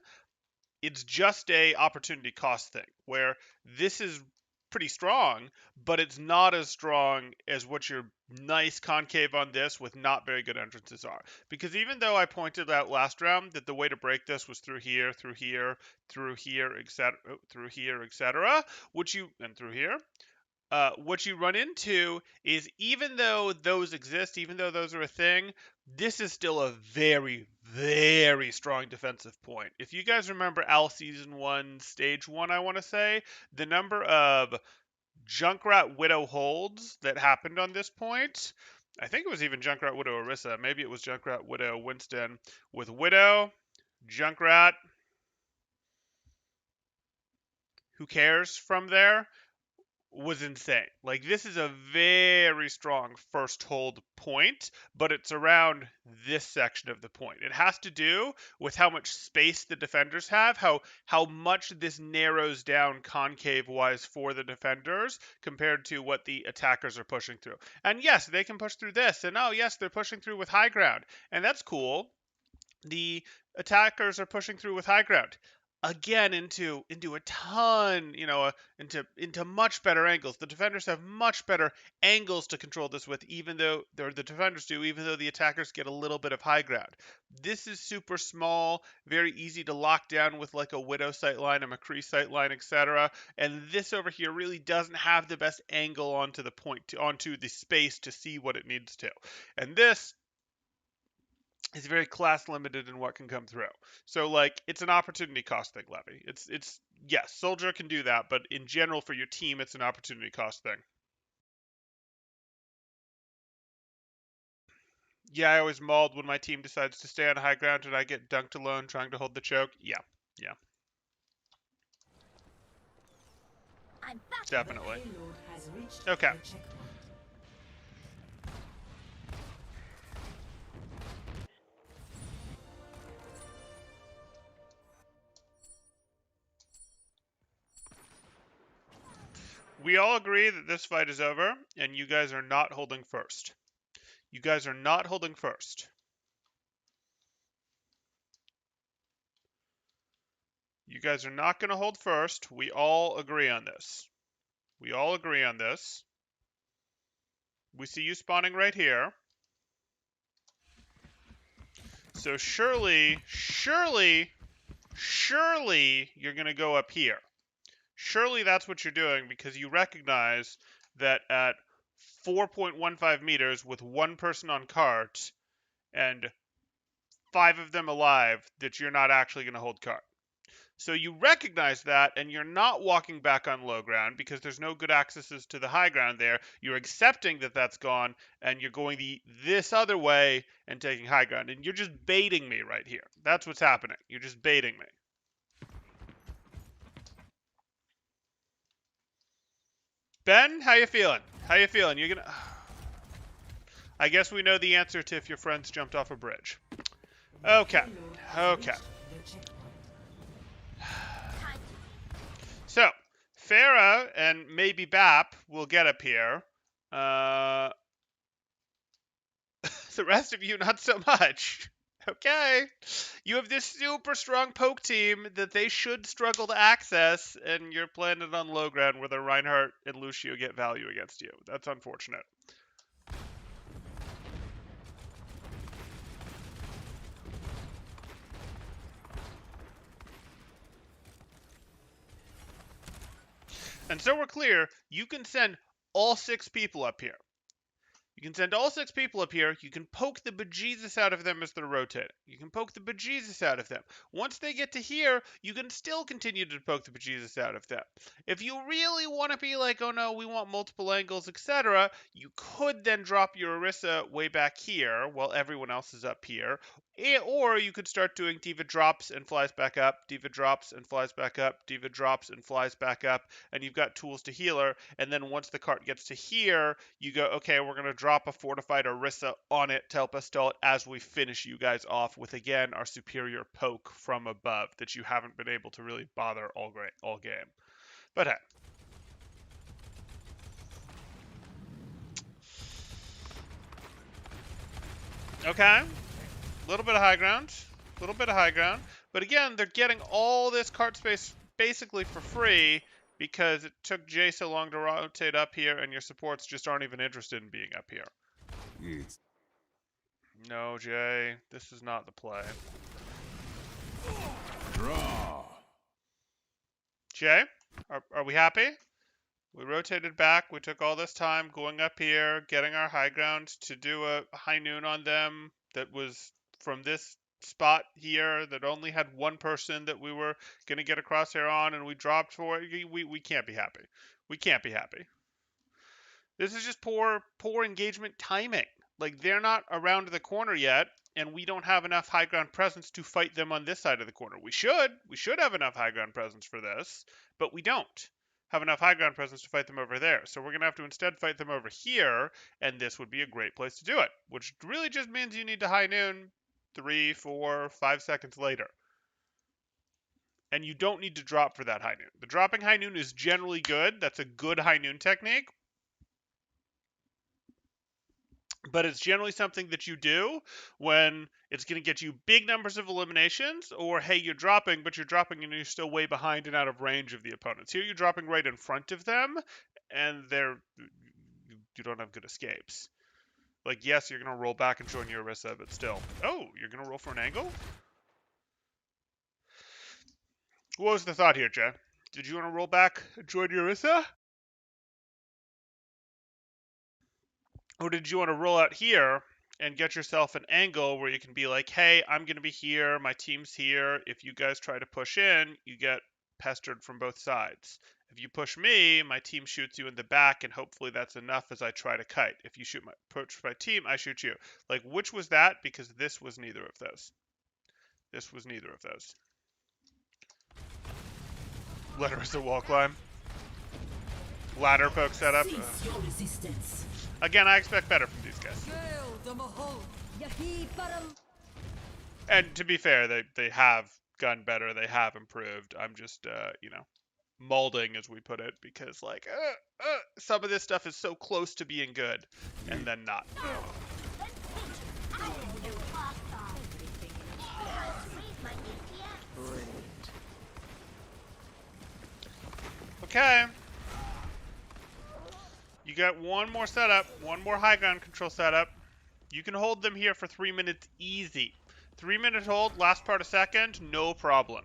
It's just a opportunity cost thing where this is pretty strong, but it's not as strong as what your nice concave on this with not very good entrances are. Because even though I pointed out last round that the way to break this was through here, through here, through here, etc., through here, etc., and through here. What you run into is even though those exist, even though those are a thing, this is still a very, very strong defensive point. If you guys remember Al Season 1, Stage 1, I want to say, the number of Junkrat Widow holds that happened on this point, I think it was even Junkrat Widow Orisa, maybe it was Junkrat Widow Winston, with Widow, Junkrat, who cares from there, was insane. Like, this is a very strong first hold point, but it's around this section of the point. It has to do with how much space the defenders have, how much this narrows down concave-wise for the defenders compared to what the attackers are pushing through. And yes, they can push through this, and oh yes, they're pushing through with high ground, and that's cool. The attackers are pushing through with high ground. again into a ton, into much better angles. The defenders have much better angles to control this with, even though the defenders do, even though the attackers get a little bit of high ground. This is super small, very easy to lock down with like a Widow sightline, a McCree sightline, etc. And this over here really doesn't have the best angle onto the onto the space to see what it needs to. And this is very class limited in what can come through. So like it's an opportunity cost thing, Levy. It's yes, Soldier can do that, but in general for your team it's an opportunity cost thing. Yeah, I always mauled when my team decides to stay on high ground and I get dunked alone trying to hold the choke. Yeah. I'm back. Definitely. Payload has reached Okay. the checkpoint. We all agree that this fight is over, and you guys are not holding first. You guys are not holding first. You guys are not going to hold first. We all agree on this. We all agree on this. We see you spawning right here. So surely you're going to go up here. Surely that's what you're doing because you recognize that at 4.15 meters with one person on cart and 5 of them alive that you're not actually going to hold cart. So you recognize that and you're not walking back on low ground because there's no good accesses to the high ground there. You're accepting that that's gone and you're going this other way and taking high ground. And you're just baiting me right here. That's what's happening. You're just baiting me. Ben, how you feeling? How you feeling? You're gonna... I guess we know the answer to if your friends jumped off a bridge. Okay. Okay. So, Farah and maybe Bap will get up here. The rest of you, not so much. Okay. You have this super strong poke team that they should struggle to access, and you're planted on low ground where the Reinhardt and Lucio get value against you. That's unfortunate. And so we're clear, you can send all 6 people up here. You can send all 6 people up here. You can poke the bejesus out of them as they're rotating. You can poke the bejesus out of them. Once they get to here, you can still continue to poke the bejesus out of them. If you really want to be like, oh no, we want multiple angles, etc., you could then drop your Orisa way back here while everyone else is up here. Or you could start doing D.Va drops and flies back up, D.Va drops and flies back up, D.Va drops and flies back up, and you've got tools to heal her. And then once the cart gets to here, you go, okay, we're going to drop a fortified Orisa on it to help us stall it as we finish you guys off with, again, our superior poke from above that you haven't been able to really bother all game. But hey. Okay. A little bit of high ground. A little bit of high ground. But again, they're getting all this cart space basically for free because it took Jay so long to rotate up here and your supports just aren't even interested in being up here. It's No, Jay. This is not the play. draw. Jay, are we happy? We rotated back. We took all this time going up here, getting our high ground to do a high noon on them that was from this spot here that only had one person that we were going to get a crosshair on, and we dropped for it. We can't be happy. We can't be happy. This is just poor engagement timing. Like, they're not around the corner yet, and we don't have enough high ground presence to fight them on this side of the corner. We should have enough high ground presence for this, but we don't have enough high ground presence to fight them over there. So we're going to have to instead fight them over here, and this would be a great place to do it, which really just means you need to high noon 3, 4, 5 seconds later. And you don't need to drop for that high noon. The dropping high noon is generally good. That's a good high noon technique. but it's generally something that you do when it's going to get you big numbers of eliminations, or hey, you're dropping, but you're dropping and you're still way behind and out of range of the opponents. Here you're dropping right in front of them, and you don't have good escapes. Like, yes, you're going to roll back and join your Orisa, but still. Oh, you're going to roll for an angle? What was the thought here, Jay? Did you want to roll back and join your Orisa? Or did you want to roll out here and get yourself an angle where you can be like, hey, I'm going to be here, my team's here. If you guys try to push in, you get pestered from both sides. If you push me, my team shoots you in the back, and hopefully that's enough as I try to kite. If you push my team, I shoot you. Like, which was that? Because this was neither of those. This was neither of those. Let her as a wall climb. Ladder poke setup. Cease your resistance. Again, I expect better from these guys. And to be fair, they have gotten better. They have improved. I'm just, molding, as we put it, because, like, some of this stuff is so close to being good, and then not. Okay. You got one more setup, one more high ground control setup. You can hold them here for 3 minutes easy. 3-minute hold, last part a second, no problem.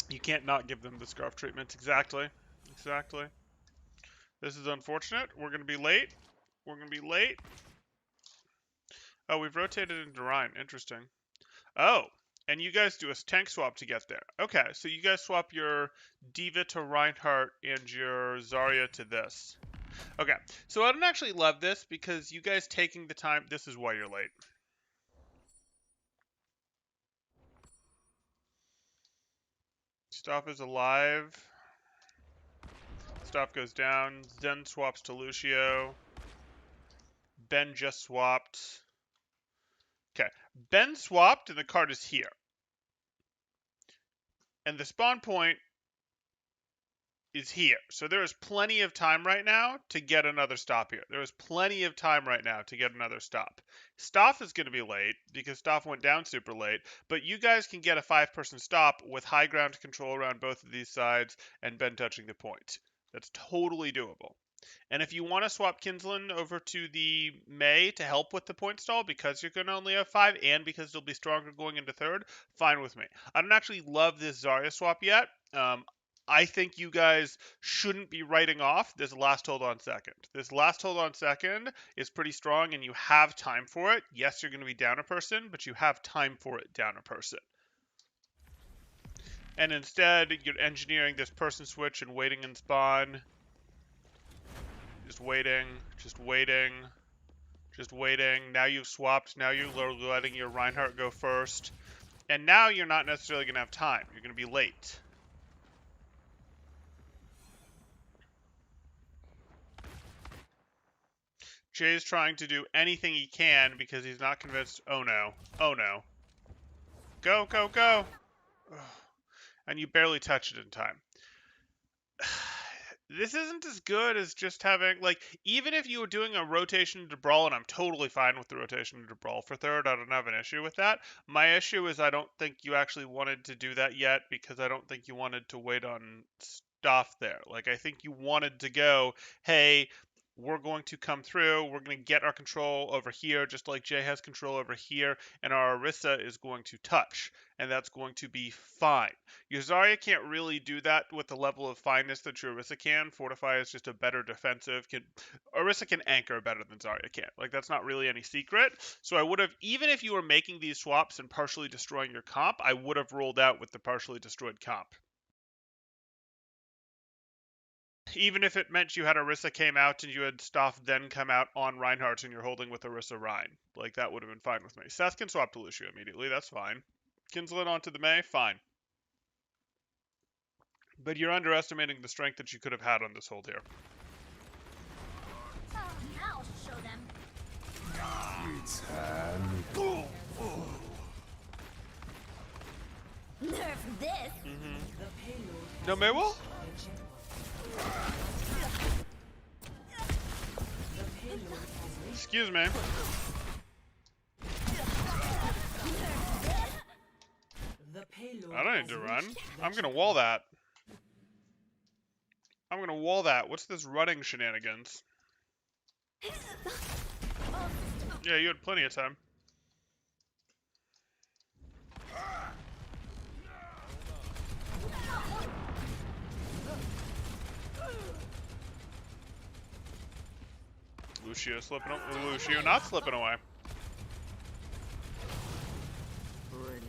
You can't not give them the scarf treatment. Exactly. Exactly. This is unfortunate. We're going to be late. We're going to be late. Oh, we've rotated into Rhine. Interesting. Oh, and you guys do a tank swap to get there. Okay, so you guys swap your Diva to Reinhardt and your Zarya to this. Okay, so I don't actually love this because you guys taking the time... This is why you're late. Staff is alive. Staff goes down. Zen swaps to Lucio. Ben just swapped. Okay, Ben swapped and the card is here. And the spawn point is here. So there is plenty of time right now to get another stop here. There is plenty of time right now to get another stop. Staff is going to be late because Staff went down super late, but you guys can get a 5-person stop with high ground control around both of these sides and Ben touching the point. That's totally doable. And if you want to swap Kinslen over to the Mei to help with the point stall because you're going to only have 5 and because you'll be stronger going into third, fine with me. I don't actually love this Zarya swap yet. I think you guys shouldn't be writing off this last hold on second. This last hold on second is pretty strong and you have time for it. Yes, you're going to be down a person, but you have time for it down a person. And instead, you're engineering this person switch and waiting in spawn. Just waiting, just waiting, just waiting. Now you've swapped. Now you're letting your Reinhardt go first. And now you're not necessarily going to have time. You're going to be late. Jay's trying to do anything he can because he's not convinced. Oh no. Oh no. Go, go, go. And you barely touch it in time. This isn't as good as just having, like, even if you were doing a rotation to Brawl, and I'm totally fine with the rotation to Brawl for third, I don't have an issue with that. My issue is I don't think you actually wanted to do that yet because I don't think you wanted to wait on stuff there. Like, I think you wanted to go, hey, we're going to come through, we're going to get our control over here, just like Jay has control over here, and our Orisa is going to touch, and that's going to be fine. Your Zarya can't really do that with the level of fineness that your Orisa can. Fortify is just a better defensive. Orisa can anchor better than Zarya can. Like, that's not really any secret. So I would have, even if you were making these swaps and partially destroying your comp, I would have rolled out with the partially destroyed comp. Even if it meant you had Orisa came out and you had Staff then come out on Reinhardt and you're holding with Orisa Rein. Like, that would have been fine with me. Seth can swap to Lucio immediately. That's fine. Kinslen onto the Mei. Fine. But you're underestimating the strength that you could have had on this hold here. I'll show them. It's hand. Nerf this. No Maywell? Excuse me. The payload I don't need has to run. reached I'm the gonna wall that. I'm gonna wall that. What's this running shenanigans? Yeah, you had plenty of time. Lucio slipping. Lucio not slipping away. Brilliant.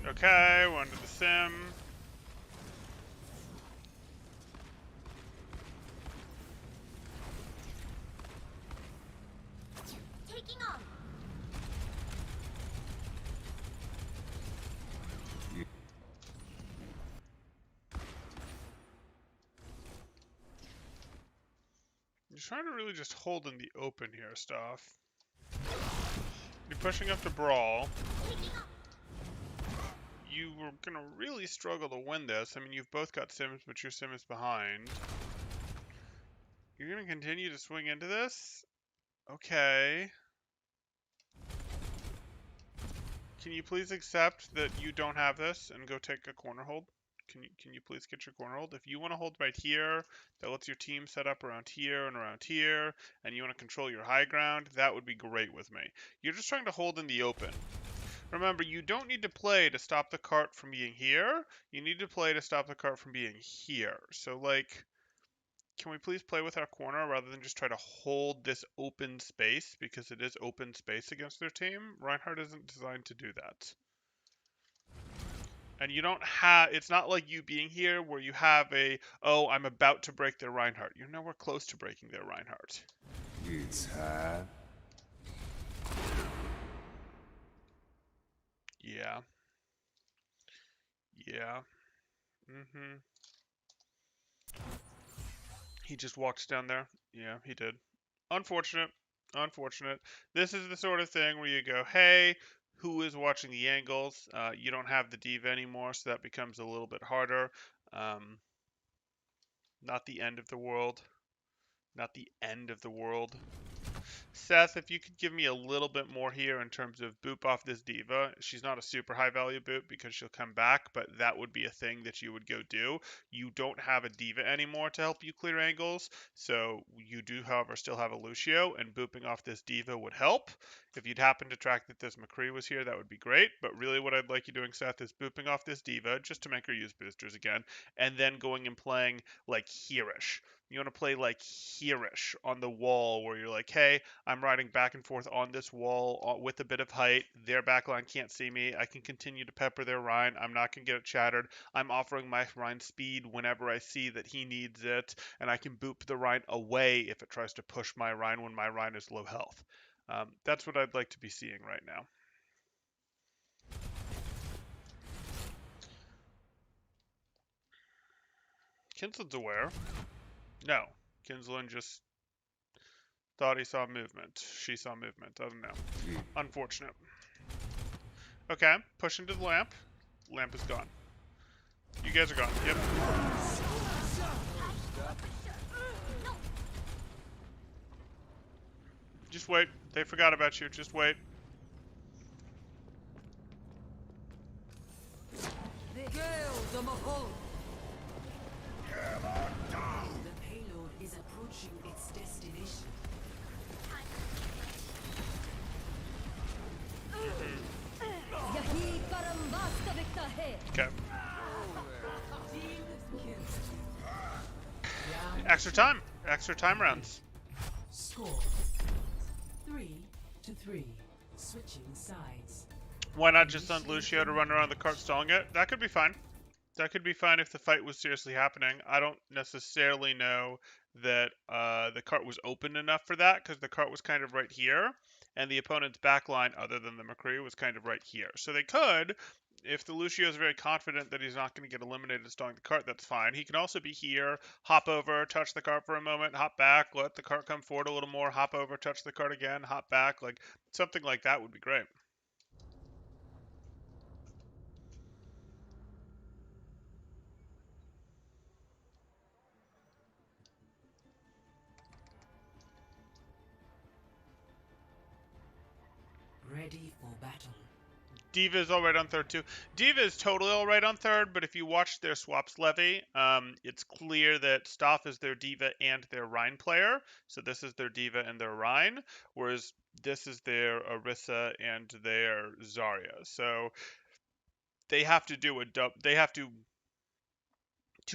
Okay, we're under the sim. Taking off. You're trying to really just hold in the open here, stuff. You're pushing up to brawl. Taking off. You were gonna really struggle to win this. I mean, you've both got sims, but your sim is behind. You're gonna continue to swing into this? Okay. Can you please accept that you don't have this and go take a corner hold? Can you please get your corner hold? If you want to hold right here, that lets your team set up around here, and you want to control your high ground, that would be great with me. You're just trying to hold in the open. Remember, you don't need to play to stop the cart from being here. You need to play to stop the cart from being here. So, like, can we please play with our corner rather than just try to hold this open space, because it is open space against their team? Reinhardt isn't designed to do that. And you don't have, it's not like you being here where you have a, oh, I'm about to break their Reinhardt. You're nowhere close to breaking their Reinhardt. It's hard. Yeah. Yeah. Mm-hmm. He just walked down there. Yeah, he did. Unfortunate. Unfortunate. This is the sort of thing where you go, hey, who is watching the angles? You don't have the diva anymore, so that becomes a little bit harder. Not the end of the world. Not the end of the world. Seth, if you could give me a little bit more here in terms of boop off this diva. She's not a super high value boop because she'll come back, but that would be a thing that you would go do. You don't have a diva anymore to help you clear angles, so you do, however, still have a Lucio, and booping off this diva would help. If you'd happen to track that this McCree was here, that would be great, but really what I'd like you doing, Seth, is booping off this diva just to make her use boosters again, and then going and playing like here-ish. You want to play like here-ish on the wall where you're like, hey, I'm riding back and forth on this wall with a bit of height. Their backline can't see me. I can continue to pepper their Rein. I'm not going to get it shattered. I'm offering my Rein speed whenever I see that he needs it, and I can boop the Rein away if it tries to push my Rein when my Rein is low health. That's what I'd like to be seeing right now. Kinslin's aware. No. Kinslin just thought he saw movement. She saw movement. I don't know. Unfortunate. Okay, push into the lamp. Lamp is gone. You guys are gone. Yep. Just wait. They forgot about you. Just wait. The payload is approaching its destination. Okay. Extra time. Extra time rounds. Score 3-3. Switching sides. Why not just send Lucio to run around the cart stalling it? That could be fine. That could be fine if the fight was seriously happening. I don't necessarily know that the cart was open enough for that, because the cart was kind of right here, and the opponent's backline, other than the McCree, was kind of right here. So they could, if the Lucio is very confident that he's not going to get eliminated stalling the cart, that's fine. He can also be here, hop over, touch the cart for a moment, hop back, let the cart come forward a little more, hop over, touch the cart again, hop back. Like, something like that would be great. Ready for battle. D.Va is all right on third too. D.Va is totally all right on third, but if you watch their swaps levy, it's clear that Stoff is their D.Va and their Rhine player. So this is their D.Va and their Rhine, whereas this is their Orisa and their Zarya. So they have to do they have to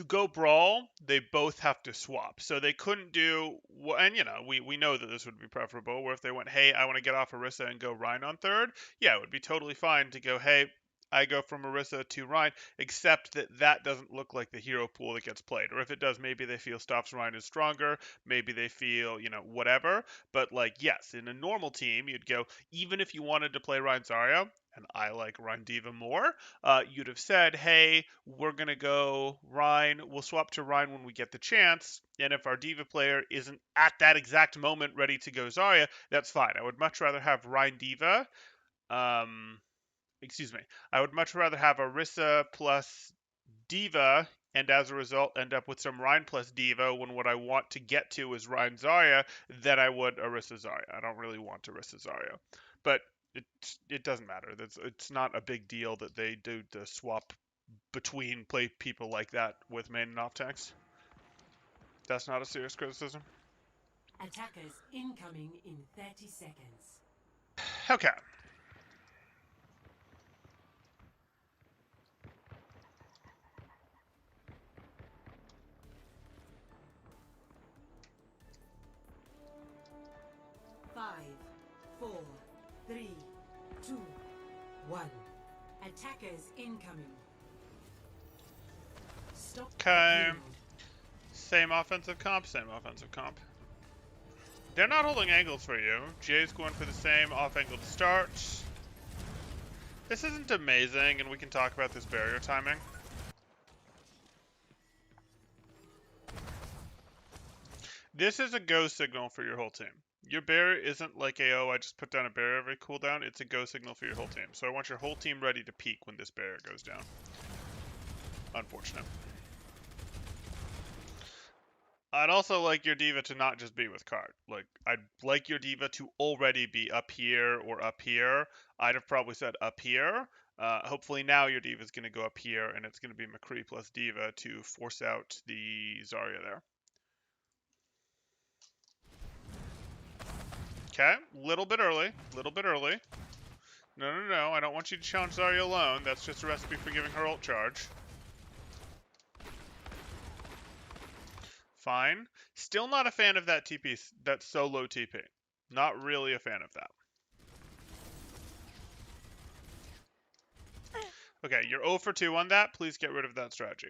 go brawl, they both have to swap. So they couldn't do, and we know that this would be preferable, where if they went, hey, I want to get off Orisa and go Rhine on third, yeah, it would be totally fine to go, hey, I go from Orisa to Rhine, except that that doesn't look like the hero pool that gets played. Or if it does, maybe they feel Stopp's Rhine is stronger, maybe they feel, whatever. But, like, yes, in a normal team, you'd go, even if you wanted to play Rhine Zarya, and I like Rhine D.Va more, you'd have said, hey, we're going to go Rhine. We'll swap to Rhine when we get the chance. And if our D.Va player isn't at that exact moment ready to go Zarya, that's fine. I would much rather have Rhine D.Va. Excuse me. I would much rather have Orisa plus D.Va, and as a result end up with some Rhine plus D.Va when what I want to get to is Rhine Zarya than I would Orisa Zarya. I don't really want Orisa Zarya. But it doesn't matter. It's not a big deal that they do the swap between play people like that with main and off tanks. That's not a serious criticism. Attackers incoming in 30 seconds. Okay. Five, 4, 3, 2, 1. Attackers incoming. Stop. Okay. Same offensive comp, They're not holding angles for you. Jay's going for the same off angle to start. This isn't amazing, and we can talk about this barrier timing. This is a go signal for your whole team. Your barrier isn't like I just put down a barrier every cooldown. It's a go signal for your whole team. So I want your whole team ready to peak when this barrier goes down. Unfortunate. I'd also like your D.Va to not just be with cart. Like, I'd like your D.Va to already be up here or up here. I'd have probably said up here. Hopefully now your D.Va is going to go up here, and it's going to be McCree plus D.Va to force out the Zarya there. Okay, little bit early. No, I don't want you to challenge Zarya alone. That's just a recipe for giving her ult charge. Fine. Still not a fan of that TP, that solo TP. Not really a fan of that. Okay, you're 0 for 2 on that. Please get rid of that strategy.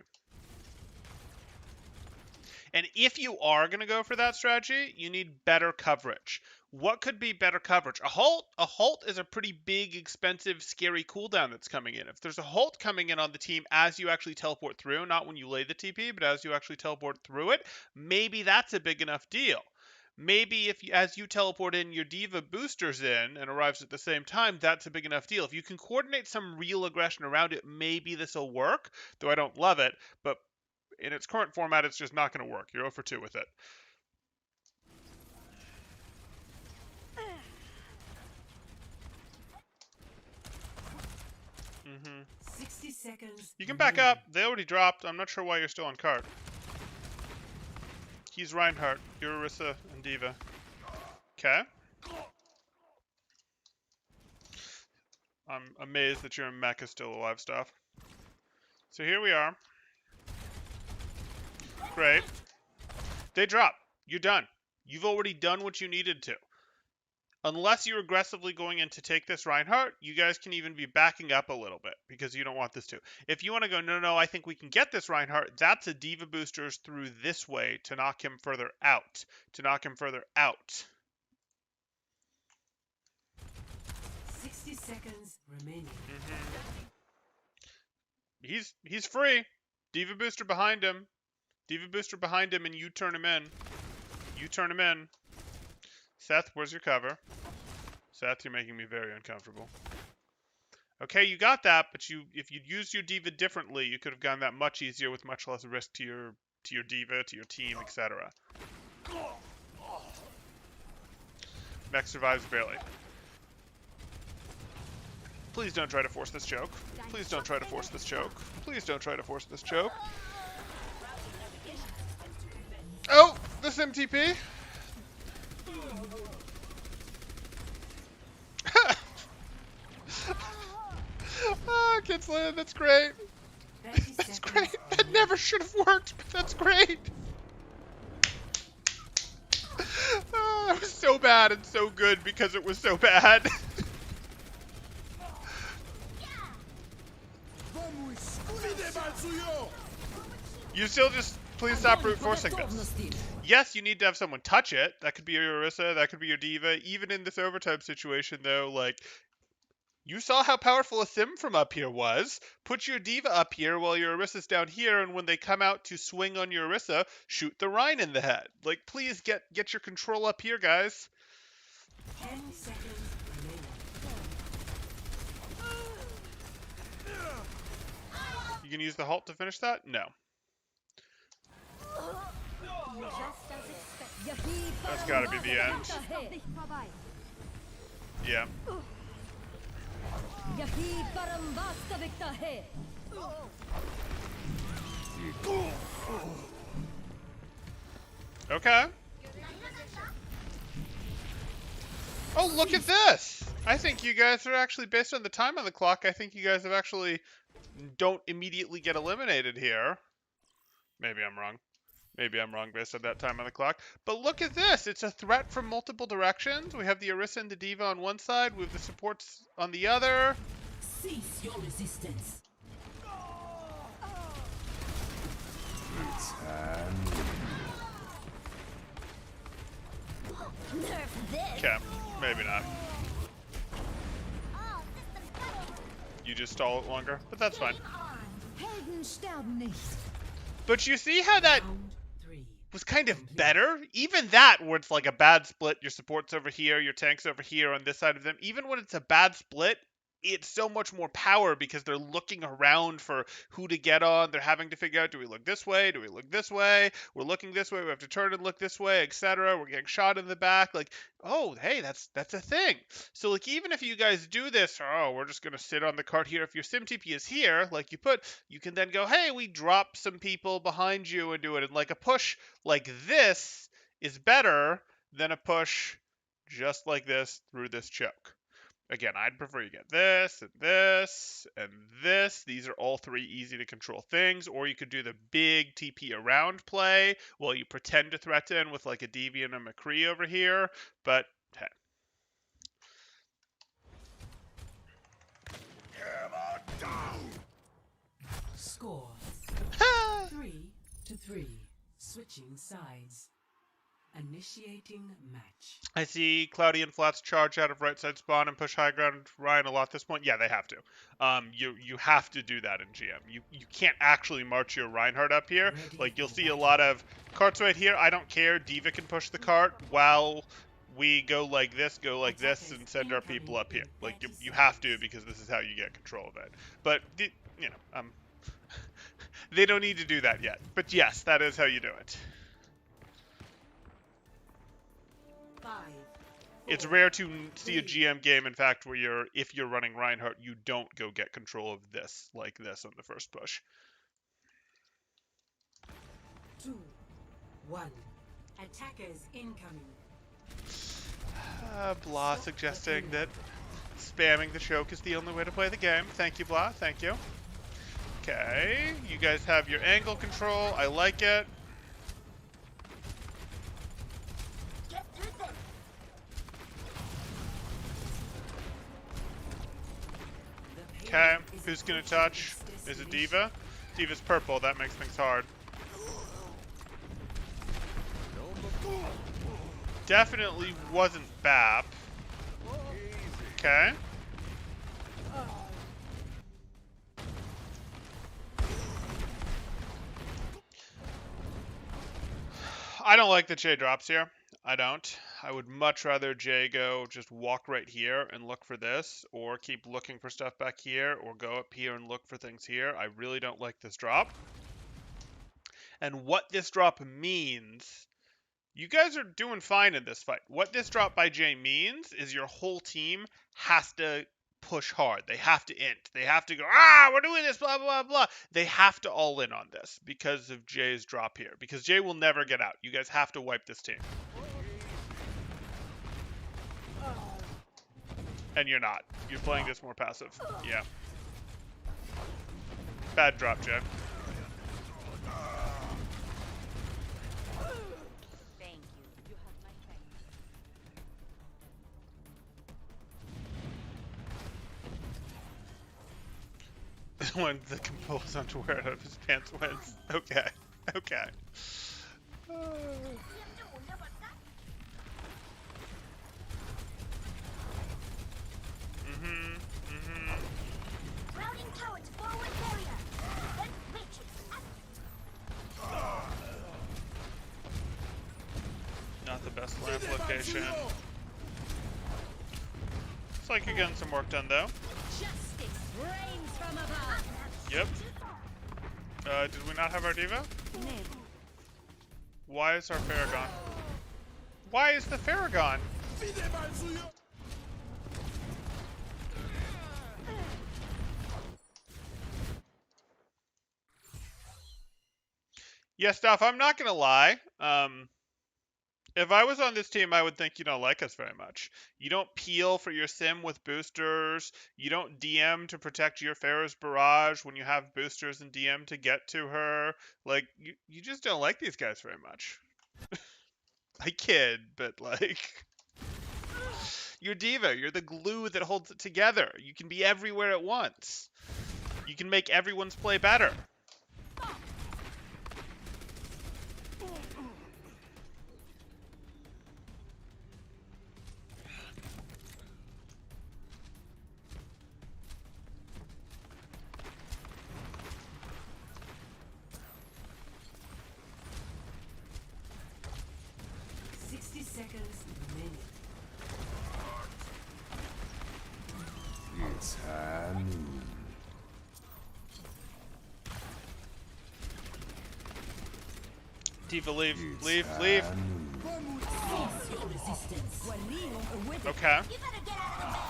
And if you are going to go for that strategy, you need better coverage. What could be better coverage? A halt is a pretty big, expensive, scary cooldown that's coming in. If there's a halt coming in on the team as you actually teleport through, not when you lay the TP, but as you actually teleport through it, maybe that's a big enough deal. Maybe if as you teleport in, your D.Va boosters in and arrives at the same time, that's a big enough deal. If you can coordinate some real aggression around it, maybe this will work, though I don't love it, but in its current format, it's just not going to work. You're 0 for 2 with it. Mm-hmm. 60 seconds. You can back up. They already dropped. I'm not sure why you're still on cart. He's Reinhardt. You're Orisa and D.Va. Okay. I'm amazed that your mech is still alive, stuff. So here we are. Great. They drop. You're done. You've already done what you needed to. Unless you're aggressively going in to take this Reinhardt, you guys can even be backing up a little bit because you don't want this to. If you want to go, no, I think we can get this Reinhardt, that's a D.Va boosters through this way to knock him further out. 60 seconds remaining. he's free. Diva booster behind him. Diva booster behind him, and you turn him in. You turn him in. Seth, where's your cover? Seth, you're making me very uncomfortable. Okay, you got that, but if you'd used your Diva differently, you could have gotten that much easier with much less risk to your Diva, to your team, etc. Mech survives barely. Please don't try to force this choke. Please don't try to force this choke. Please don't try to force this choke. Oh, this MTP. Oh, Kidsland, that's great. 30 That's seconds great. That never should have worked, but that's great. Oh, it was so bad and so good because it was so bad. You still just please stop brute forcing this. Yes, you need to have someone touch it. That could be your Orisa, that could be your Diva. Even in this overtime situation, though, like, you saw how powerful a Sim from up here was. Put your Diva up here while your Orisa's down here, and when they come out to swing on your Orisa, shoot the Rhine in the head. Like, please get your control up here, guys. 10 seconds remaining. You can use the halt to finish that? No. That's gotta be the end. Yeah. Okay. Oh, look at this! I think you guys are actually, based on the time on the clock, I think you guys have actually don't immediately get eliminated here. Maybe I'm wrong. Maybe I'm wrong based on that time on the clock. But look at this! It's a threat from multiple directions. We have the Orisa and the Diva on one side, with the supports on the other. Cease your resistance. It's time. Nerf this. Okay, maybe not. All systems go. You just stall it longer, but that's fine. Helden sterben nicht. But you see how that Round 3. was kind of better? Even that, where it's like a bad split, your support's over here, your tank's over here on this side of them, even when it's a bad split, it's so much more power because they're looking around for who to get on. They're having to figure out, do we look this way? Do we look this way? We're looking this way. We have to turn and look this way, etc. We're getting shot in the back. Like, oh, hey, that's a thing. So, like, even if you guys do this, oh, we're just going to sit on the cart here. If your sim TP is here, like you can then go, hey, we drop some people behind you and do it. And, like, a push like this is better than a push just like this through this choke. Again, I'd prefer you get this, and this, and this. These are all three easy to control things. Or you could do the big TP around play while you pretend to threaten with like a Deviant and a McCree over here. But, hey. Score 3-3. Switching sides. Initiating match. I see Cloudy and Flats charge out of right side spawn and push high ground Ryan a lot at this point. Yeah, they have to. You have to do that in GM. You can't actually march your Reinhardt up here. Like, you'll see a lot of carts right here. I don't care. Diva can push the cart while we go like this, and send our people up here. Like, you have to, because this is how you get control of it. But, you know, they don't need to do that yet. But yes, that is how you do it. 5. It's rare to see a GM game, in fact, where if you're running Reinhardt, you don't go get control of this, like this on the first push. 2, 1. Attackers incoming. Blah suggesting that spamming the choke is the only way to play the game. Thank you, Blah. Thank you. Okay, you guys have your angle control. I like it. Get through this. Okay, who's gonna touch? Is it Diva? Diva's purple. That makes things hard. Definitely wasn't BAP. Okay. I don't like that Jay drops here. I don't. I would much rather Jay go just walk right here and look for this, or keep looking for stuff back here, or go up here and look for things here. I really don't like this drop. And what this drop means, you guys are doing fine in this fight. What this drop by Jay means is your whole team has to push hard. They have to int. They have to go, we're doing this, blah, blah, blah. They have to all in on this because of Jay's drop here. Because Jay will never get out. You guys have to wipe this team. And you're not. You're playing this more passive. Yeah. Bad drop, Jay. Thank you. You have my thanks. When the composed underwear out of his pants wins. Okay. Okay. Routing turrets forward barrier. Defense matrix active. Not the best lamp location. Looks like you're getting some work done though. Justice reigns from above. Yep. Did we not have our diva? Why is our Farragon? Why is the Farragon? Yeah, Stuff, I'm not gonna lie. If I was on this team, I would think you don't like us very much. You don't peel for your sim with boosters. You don't DM to protect your Pharaoh's Barrage when you have boosters and DM to get to her. Like, you just don't like these guys very much. I kid, but like... You're Diva. You're the glue that holds it together. You can be everywhere at once. You can make everyone's play better. 60 seconds remaining. It's high noon. Diva, leave. It's Leave. high Leave. noon. Your resistance. Okay. You better get out of the way.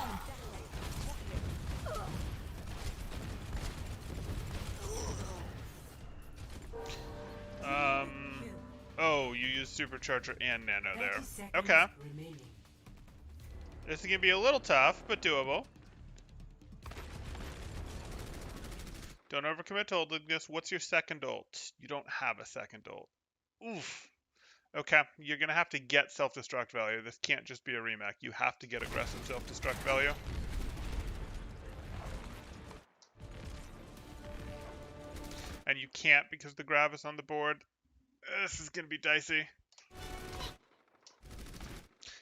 Oh, you use Supercharger and Nano 30 there. seconds Okay. remaining. This is going to be a little tough, but doable. Don't overcommit to holding this. What's your second ult? You don't have a second ult. Oof. Okay, you're going to have to get self-destruct value. This can't just be a remake. You have to get aggressive self-destruct value. And you can't because the grab is on the board. This is going to be dicey.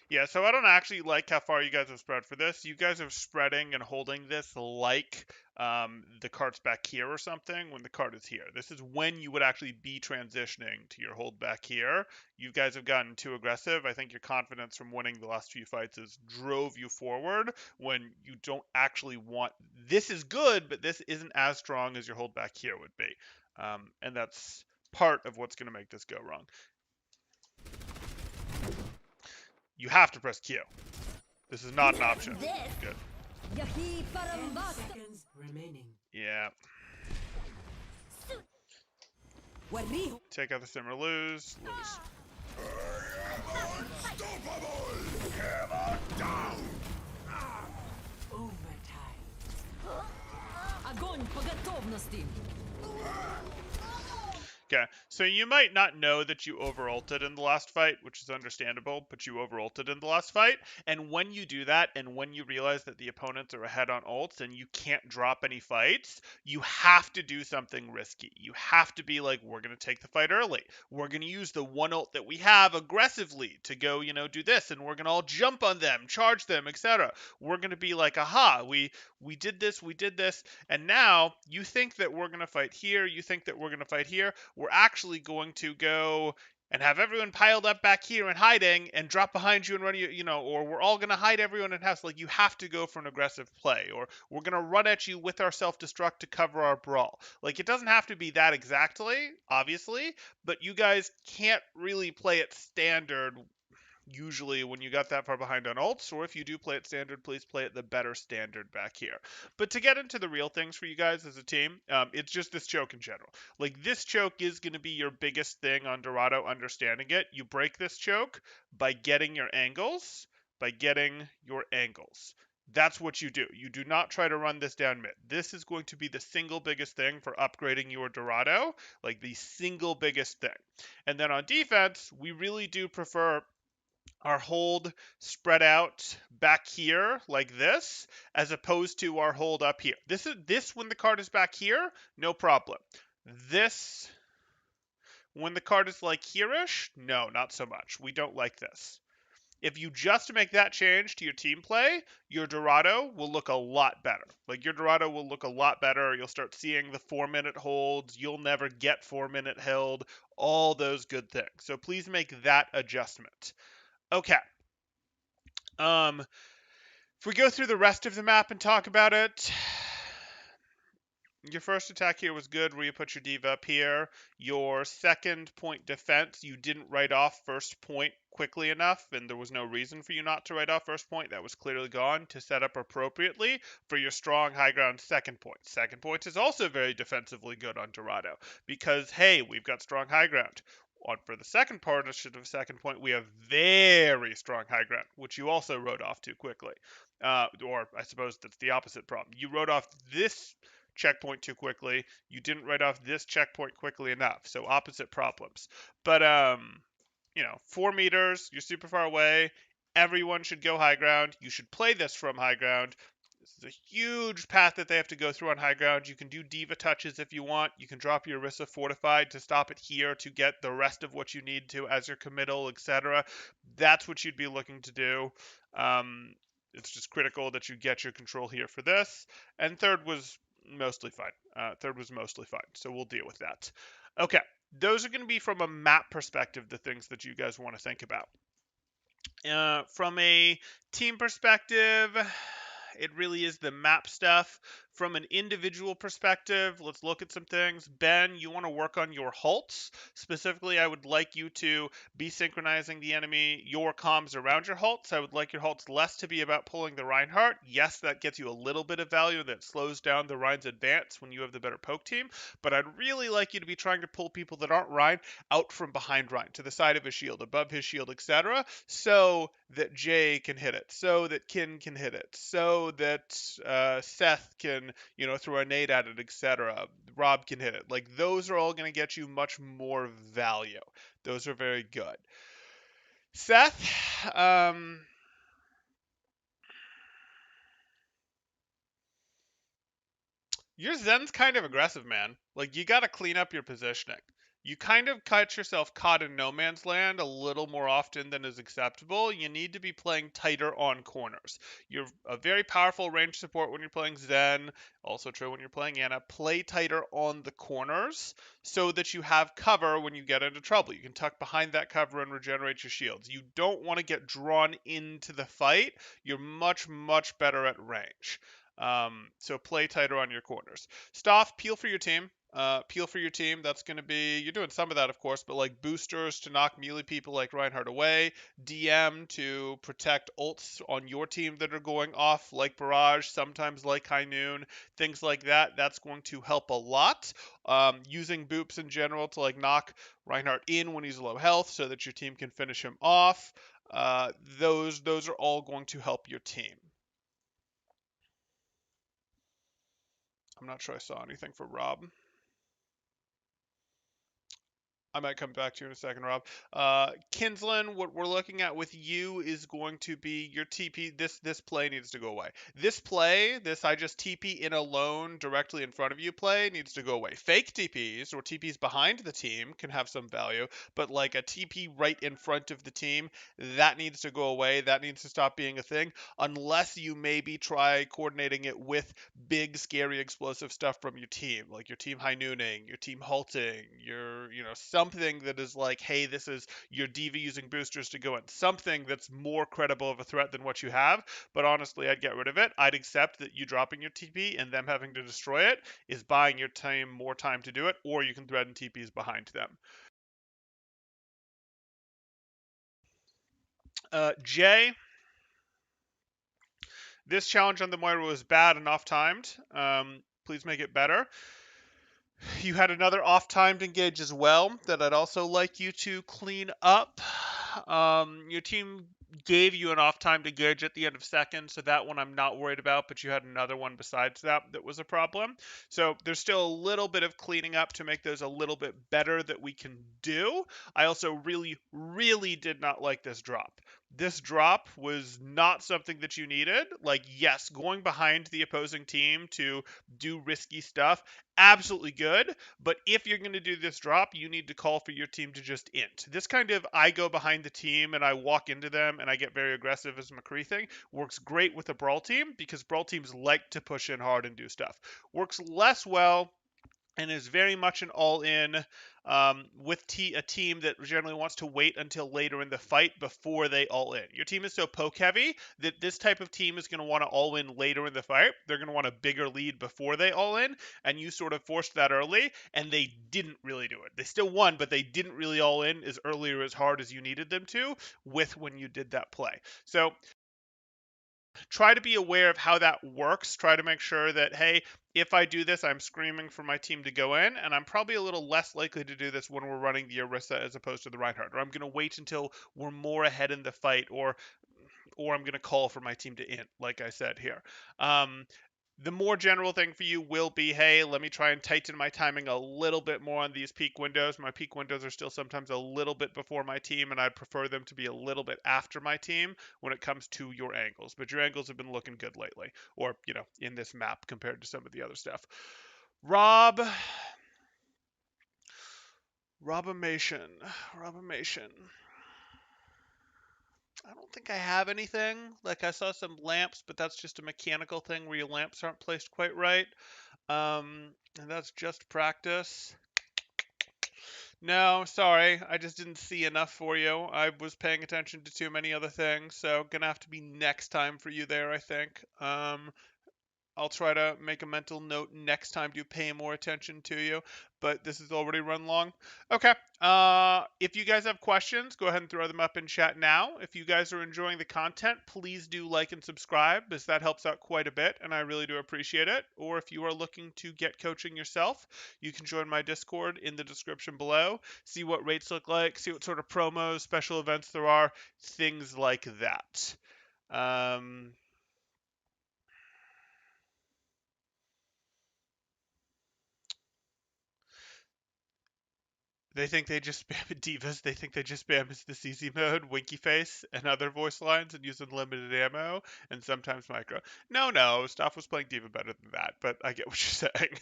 Yeah, so I don't actually like how far you guys have spread for this. You guys are spreading and holding this like the cart's back here or something when the cart is here. This is when you would actually be transitioning to your hold back here. You guys have gotten too aggressive. I think your confidence from winning the last few fights has drove you forward when you don't actually want... This is good, but this isn't as strong as your hold back here would be. And that's part of what's going to make this go wrong. You have to press Q. This is not an option. Good. 10 seconds remaining. Yeah. Take out the simmer, lose. Overtime. Огонь по готовности! Okay, so you might not know that you over-ulted in the last fight, which is understandable, but you over-ulted in the last fight, and when you do that, and when you realize that the opponents are ahead on ults and you can't drop any fights, you have to do something risky. You have to be like, we're going to take the fight early. We're going to use the one ult that we have aggressively to go, do this, and we're going to all jump on them, charge them, etc. We're going to be like, aha, we did this, and now you think that we're going to fight here, you think that we're going to fight here. We're actually going to go and have everyone piled up back here and hiding and drop behind you and run you, or we're all going to hide everyone in house. Like, you have to go for an aggressive play, or we're going to run at you with our self-destruct to cover our brawl. Like, it doesn't have to be that exactly, obviously, but you guys can't really play it standard usually when you got that far behind on ults, or if you do play it standard, please play it the better standard back here. But to get into the real things for you guys as a team, it's just this choke in general. Like, this choke is going to be your biggest thing on Dorado, understanding it. You break this choke by getting your angles, That's what you do. You do not try to run this down mid. This is going to be the single biggest thing for upgrading your Dorado, like the single biggest thing. And then on defense, we really do prefer our hold spread out back here like this, as opposed to our hold up here. This when the card is back here, no problem. This when the card is like here-ish, no, not so much. We don't like this. If you just make that change to your team play, your Dorado will look a lot better. Like, your Dorado will look a lot better. You'll start seeing the 4-minute holds. You'll never get 4-minute held. All those good things. So please make that adjustment. Okay. If we go through the rest of the map and talk about it, your first attack here was good, where you put your diva up here. Your second point defense, you didn't write off first point quickly enough, and there was no reason for you not to write off first point. That was clearly gone to set up appropriately for your strong high ground second point. Second point is also very defensively good on Dorado, because, hey, we've got strong high ground. For the second part of the second point, we have very strong high ground, which you also wrote off too quickly. Or I suppose that's the opposite problem. You wrote off this checkpoint too quickly. You didn't write off this checkpoint quickly enough. So opposite problems. But 4 meters, you're super far away. Everyone should go high ground. You should play this from high ground. This is a huge path that they have to go through on high ground. You can do diva touches if you want. You can drop your Orisa fortified to stop it here to get the rest of what you need to as your committal, etc. That's what you'd be looking to do. It's just critical that you get your control here for this. And third was mostly fine. So we'll deal with that. Okay, those are going to be from a map perspective, the things that you guys want to think about. From a team perspective, it really is the map stuff. From an individual perspective, let's look at some things. Ben, you want to work on your halts. Specifically, I would like you to be synchronizing the enemy, your comms around your halts. I would like your halts less to be about pulling the Reinhardt. Yes, that gets you a little bit of value that slows down the Rein's advance when you have the better poke team. But I'd really like you to be trying to pull people that aren't Rein out from behind Rein, to the side of his shield, above his shield, etc., so that Jay can hit it, so that Kin can hit it, so that Seth can, throw a nade at it, etc. Rob can hit it. Like, those are all going to get you much more value. Those are very good. Seth, your Zen's kind of aggressive, man. Like, you got to clean up your positioning. You kind of cut yourself caught in no man's land a little more often than is acceptable. You need to be playing tighter on corners. You're a very powerful range support when you're playing Zen, also true when you're playing Ana. Play tighter on the corners so that you have cover when you get into trouble. You can tuck behind that cover and regenerate your shields. You don't want to get drawn into the fight. You're much, much better at range. So play tighter on your corners. Stoff, peel for your team. That's going to be, you're doing some of that, of course, but like boosters to knock melee people like Reinhardt away, DM to protect ults on your team that are going off like Barrage, sometimes like High Noon, things like that. That's going to help a lot. Using boops in general to like knock Reinhardt in when he's low health so that your team can finish him off. Those are all going to help your team. I'm not sure I saw anything for Rob. I might come back to you in a second, Rob. Kinsland, what we're looking at with you is going to be your TP. This play needs to go away. This I just TP in alone directly in front of you play needs to go away. Fake TPs or TPs behind the team can have some value, but like a TP right in front of the team, that needs to go away. That needs to stop being a thing unless you maybe try coordinating it with big, scary, explosive stuff from your team, like your team high nooning, your team halting, your, something that is like, hey, this is your diva using boosters to go in, something that's more credible of a threat than what you have. But honestly, I'd get rid of it. I'd accept that you dropping your TP and them having to destroy it is buying your team more time to do it, or you can threaten TPs behind them. Jay, this challenge on the Moira was bad and off-timed. Please make it better. You had another off-timed engage as well that I'd also like you to clean up. Your team gave you an off-timed engage at the end of second, so that one I'm not worried about, but you had another one besides that that was a problem. So there's still a little bit of cleaning up to make those a little bit better that we can do. I also really, really did not like this drop. This drop was not something that you needed. Like, yes, going behind the opposing team to do risky stuff, absolutely good. But if you're going to do this drop, you need to call for your team to just int. This kind of I go behind the team and I walk into them and I get very aggressive as McCree thing works great with a Brawl team because Brawl teams like to push in hard and do stuff. Works less well and is very much an all-in with a team that generally wants to wait until later in the fight before they all-in. Your team is so poke-heavy that this type of team is going to want to all-in later in the fight. They're going to want a bigger lead before they all-in, and you sort of forced that early, and they didn't really do it. They still won, but they didn't really all-in as early or as hard as you needed them to with when you did that play. So try to be aware of how that works. Try to make sure that, hey, if I do this, I'm screaming for my team to go in, and I'm probably a little less likely to do this when we're running the Orisa as opposed to the Reinhardt, or I'm going to wait until we're more ahead in the fight, or I'm going to call for my team to int, like I said here. The more general thing for you will be, hey, let me try and tighten my timing a little bit more on these peak windows. My peak windows are still sometimes a little bit before my team, and I'd prefer them to be a little bit after my team when it comes to your angles. But your angles have been looking good lately, or, in this map compared to some of the other stuff. Robamation. I don't think I have anything. Like, I saw some lamps, but that's just a mechanical thing where your lamps aren't placed quite right. And that's just practice. No, sorry. I just didn't see enough for you. I was paying attention to too many other things, so gonna have to be next time for you there, I think. I'll try to make a mental note next time to pay more attention to you, but this has already run long. Okay. If you guys have questions, go ahead and throw them up in chat now. If you guys are enjoying the content, please do like and subscribe, as that helps out quite a bit, and I really do appreciate it. Or if you are looking to get coaching yourself, you can join my Discord in the description below, see what rates look like, see what sort of promos, special events there are, things like that. They think they just spam divas. They think they just spam as this easy mode, winky face, and other voice lines, and use unlimited ammo, and sometimes micro. No, Staff was playing diva better than that, but I get what you're saying.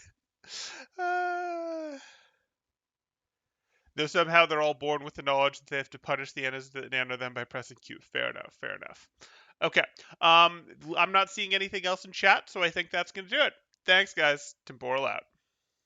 Though somehow they're all born with the knowledge that they have to punish the enemies that nano them by pressing Q. Fair enough. Okay. I'm not seeing anything else in chat, so I think that's going to do it. Thanks, guys. Temporal out.